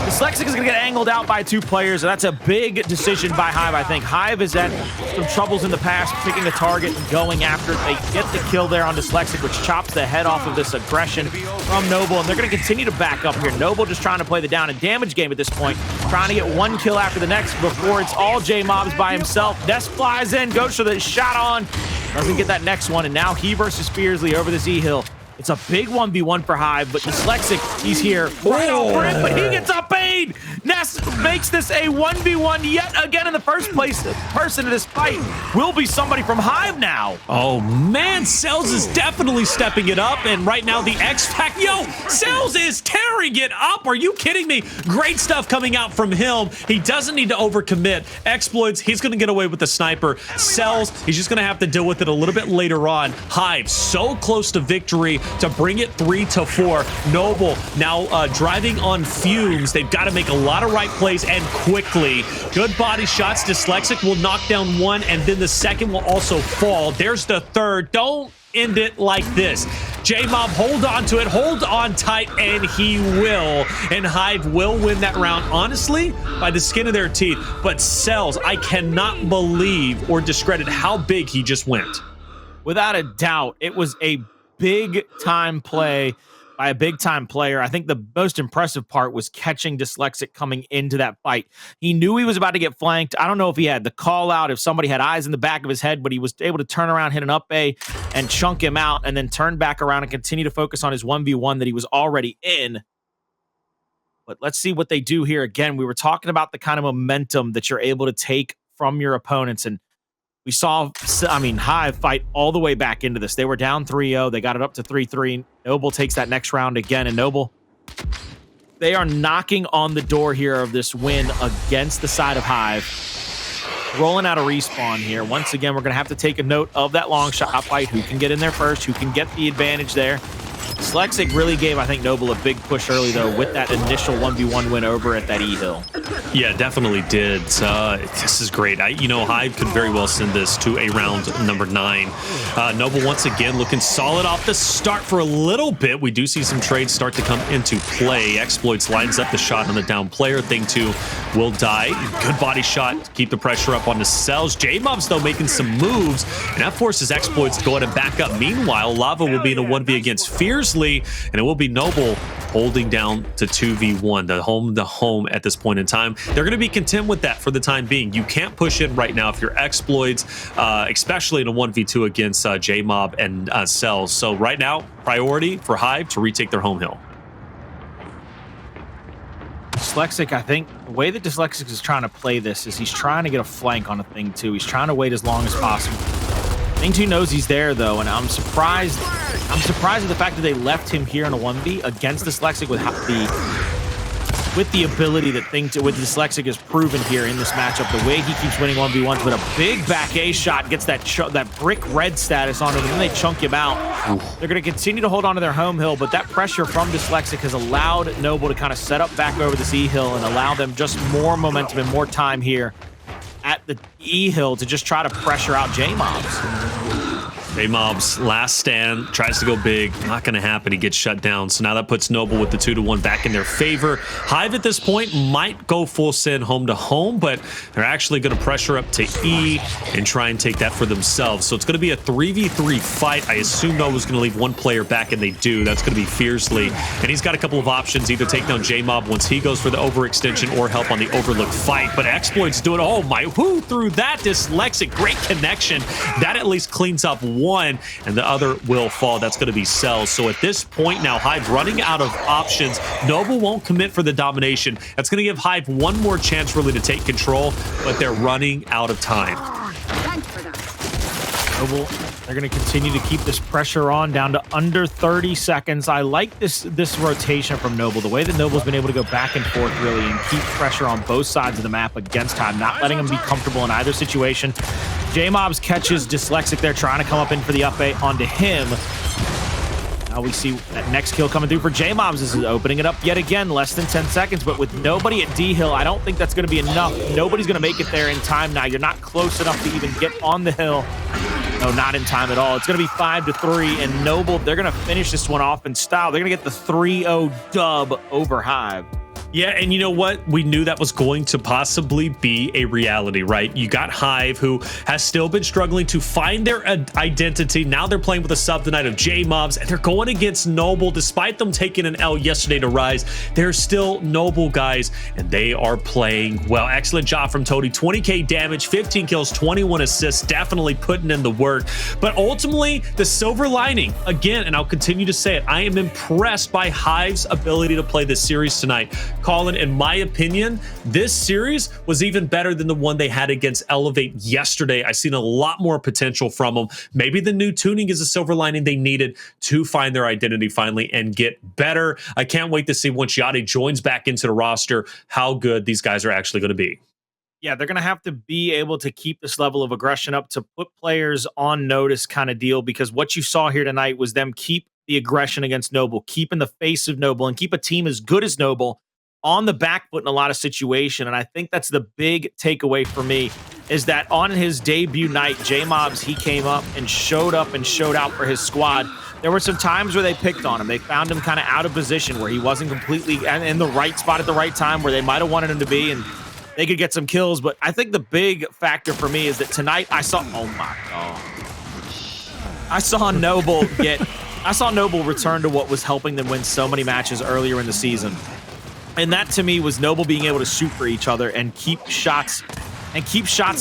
Dsylexic is going to get angled out by 2 players. So that's a big decision by Hive, I think. Hive has had some troubles in the past picking a target and going after it. They get the kill there on Dsylexic, which chops the head off of this aggression from Noble. And they're going to continue to back up here. Noble just trying to play the down and damage game at this point. Trying to get 1 kill after the next before it's all J-Mobs by himself. Nest flies in, goes for the shot on. Doesn't get that next one. And now he versus Fearzly over this E-hill. It's a big 1v1 for Hive, but Dsylexic, he's here right off for it, but he gets up paid. Ness makes this a 1v1 yet again in the first place. The person in this fight will be somebody from Hive now. Oh, man, Cellz is definitely stepping it up, and right now the X-Pac, Cellz is tearing it up. Are you kidding me? Great stuff coming out from him. He doesn't need to overcommit. Xploids, he's going to get away with the sniper. Cellz, he's just going to have to deal with it a little bit later on. Hive, so close to victory. to bring it 3-4. Noble now driving on fumes. They've got to make a lot of right plays and quickly. Good body shots. Dyslexic will knock down one, and then the second will also fall. There's the third. Don't end it like this. J-Mob, hold on to it, hold on tight, and he will. And Hive will win that round, honestly, by the skin of their teeth. But Cellz, I cannot believe or discredit how big he just went. Without a doubt, it was a big-time play by a big-time player. I think the most impressive part was catching Dyslexic coming into that fight. He knew he was about to get flanked. I don't know if he had the call out, if somebody had eyes in the back of his head, but he was able to turn around, hit an up A, and chunk him out, and then turn back around and continue to focus on his 1v1 that he was already in. But let's see what they do here. Again, we were talking about the kind of momentum that you're able to take from your opponents, and we saw, Hive fight all the way back into this. They were down 3-0. They got it up to 3-3. Noble takes that next round again, and Noble, they are knocking on the door here of this win against the side of Hive. Rolling out a respawn here. Once again, we're going to have to take a note of that long shot fight. Who can get in there first? Who can get the advantage there? Dyslexic really gave, I think, Noble a big push early, though, with that initial 1v1 win over at that E-Hill. Yeah, definitely did. This is great. Hive could very well send this to a round number 9. Noble, once again, looking solid off the start for a little bit. We do see some trades start to come into play. Xploids lines up the shot on the down player. Thing 2 will die. Good body shot to keep the pressure up on the Cellz. J-Mob's, though, making some moves, and that forces Xploids to go ahead and back up. Meanwhile, Lava will be in a 1v against Fearzly, and it will be Noble holding down to 2v1, the home at this point in time. They're going to be content with that for the time being. You can't push in right now if you're Xploids, especially in a 1v2 against J-Mob and Cellz. So right now, priority for Hive to retake their home hill. Dyslexic, I think the way that Dyslexic is trying to play this is he's trying to get a flank on a Thing 2. He's trying to wait as long as possible. Thing 2 knows he's there, though, and I'm surprised at the fact that they left him here in a 1v against Dyslexic with the ability that Dyslexic has proven here in this matchup. The way he keeps winning 1v1s, but a big back A shot gets that brick red status on him, and then they chunk him out. They're going to continue to hold on to their home hill, but that pressure from Dyslexic has allowed Noble to kind of set up back over this E-Hill and allow them just more momentum and more time here at the E-Hill to just try to pressure out J-Mobs. J-Mob's last stand, tries to go big, not going to happen. He gets shut down. So now that puts Noble with the 2-1 back in their favor. Hive at this point might go full send home to home, but they're actually going to pressure up to E and try and take that for themselves. So it's going to be a 3v3 fight. I assume Noble's going to leave one player back, and they do. That's going to be Fearzly. And he's got a couple of options, either take down J-Mob once he goes for the overextension or help on the overlook fight. But Xploids do it. Oh my, who threw that? Dyslexic, great connection. That at least cleans up one, and the other will fall. That's going to be Cellz. So at this point now, Hive running out of options. Noble won't commit for the domination. That's going to give Hive one more chance really to take control, but they're running out of time. Noble, they're going to continue to keep this pressure on down to under 30 seconds. I like this rotation from Noble, the way that Noble's been able to go back and forth really and keep pressure on both sides of the map against Hive, not letting them be comfortable in either situation. J-Mobs catches Dyslexic there, trying to come up in for the up A onto him. Now we see that next kill coming through for J-Mobs. This is opening it up yet again, less than 10 seconds, but with nobody at D-Hill, I don't think that's going to be enough. Nobody's going to make it there in time now. You're not close enough to even get on the hill. No, not in time at all. It's going to be 5-3, and Noble, they're going to finish this one off in style. They're going to get the 3-0 dub over Hive. Yeah, and you know what? We knew that was going to possibly be a reality, right? You got Hive, who has still been struggling to find their identity. Now they're playing with a sub tonight of J-Mobs, and they're going against Noble. Despite them taking an L yesterday to Rise, they're still Noble guys, and they are playing well. Excellent job from Toti. 20k damage, 15 kills, 21 assists, definitely putting in the work. But ultimately, the silver lining, again, and I'll continue to say it, I am impressed by Hive's ability to play this series tonight. Colin, in my opinion, this series was even better than the one they had against Elevate yesterday. I've seen a lot more potential from them. Maybe the new tuning is a silver lining they needed to find their identity finally and get better. I can't wait to see once Yachty joins back into the roster how good these guys are actually going to be. Yeah, they're going to have to be able to keep this level of aggression up to put players on notice kind of deal, because what you saw here tonight was them keep the aggression against Noble, keeping the face of Noble, and keep a team as good as Noble on the back foot in a lot of situation. And I think that's the big takeaway for me, is that on his debut night, J-Mobs, he came up and showed out for his squad. There were some times where they picked on him. They found him kind of out of position, where he wasn't completely in the right spot at the right time, where they might have wanted him to be, and they could get some kills. But I think the big factor for me is that tonight I saw, oh my God. I saw Noble return to what was helping them win so many matches earlier in the season. And that to me was Noble being able to shoot for each other and keep shots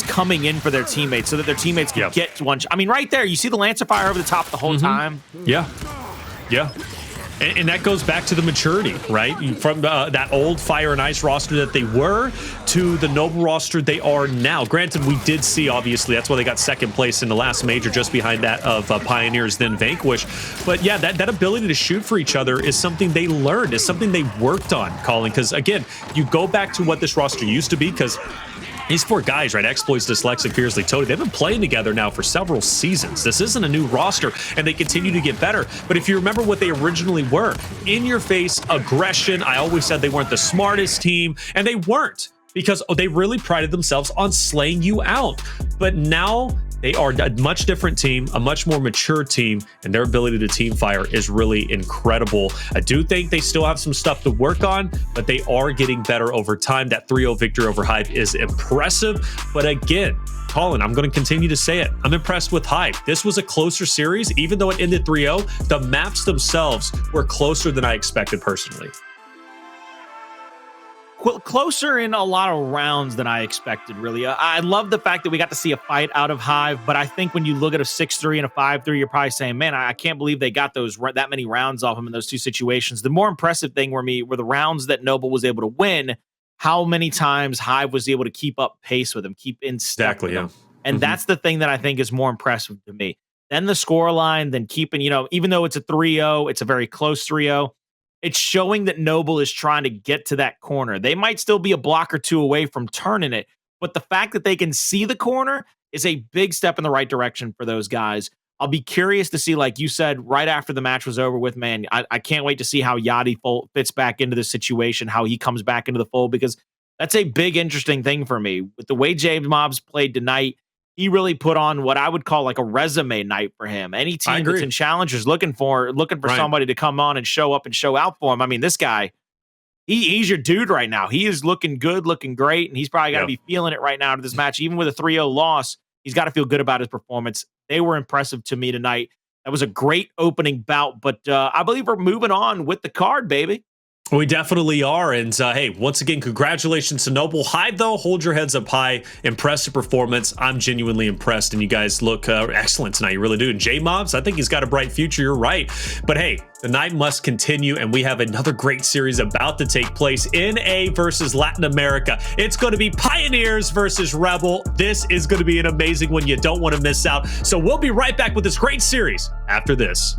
coming in for their teammates, so that their teammates can get one. I mean, right there, you see the Lancer fire over the top the whole time. Yeah. And that goes back to the maturity, right? From that old Fire and Ice roster that they were to the Noble roster they are now. Granted, we did see, obviously, that's why they got second place in the last major, just behind that of Pioneers, then Vanquish. But yeah, that ability to shoot for each other is something they learned, is something they worked on, Colin. Because again, you go back to what this roster used to be, because these four guys, right? Xploids, Dsylexic, Fearzly, Toti, they've been playing together now for several seasons. This isn't a new roster, and they continue to get better. But if you remember what they originally were, in-your-face aggression, I always said they weren't the smartest team, and they weren't, because they really prided themselves on slaying you out. But now they are a much different team, a much more mature team, and their ability to team fire is really incredible. I do think they still have some stuff to work on, but they are getting better over time. That 3-0 victory over Hive is impressive. But again, Colin, I'm going to continue to say it. I'm impressed with Hive. This was a closer series. Even though it ended 3-0, the maps themselves were closer than I expected personally. Closer in a lot of rounds than I expected, really. I love the fact that we got to see a fight out of Hive, but I think when you look at a 6-3 and a 5-3, you're probably saying, man, I can't believe they got that many rounds off them in those two situations. The more impressive thing were the rounds that Noble was able to win, how many times Hive was able to keep up pace with them, keep in step with them. And that's the thing that I think is more impressive to me. Then the scoreline, then keeping, even though it's a 3-0, it's a very close 3-0, it's showing that Noble is trying to get to that corner. They might still be a block or two away from turning it, but the fact that they can see the corner is a big step in the right direction for those guys. I'll be curious to see, like you said, right after the match was over with, man, I can't wait to see how Yachty fits back into the situation, how he comes back into the fold, because that's a big, interesting thing for me. With the way J-Mobs played tonight, he really put on what I would call like a resume night for him. Any team that's in challengers looking for somebody to come on and show up and show out for him. I mean, this guy, he's your dude right now. He is looking good, looking great, and he's probably got to be feeling it right now to this match. Even with a 3-0 loss, he's got to feel good about his performance. They were impressive to me tonight. That was a great opening bout, but I believe we're moving on with the card, baby. We definitely are. And hey, once again, congratulations to Noble. Hive, though, hold your heads up high. Impressive performance. I'm genuinely impressed, and you guys look excellent tonight. You really do. And J-Mobs, I think he's got a bright future. You're right. But hey, the night must continue, and we have another great series about to take place. NA versus Latin America. It's going to be Pioneers versus Rebel. This is going to be an amazing one. You don't want to miss out. So we'll be right back with this great series after this.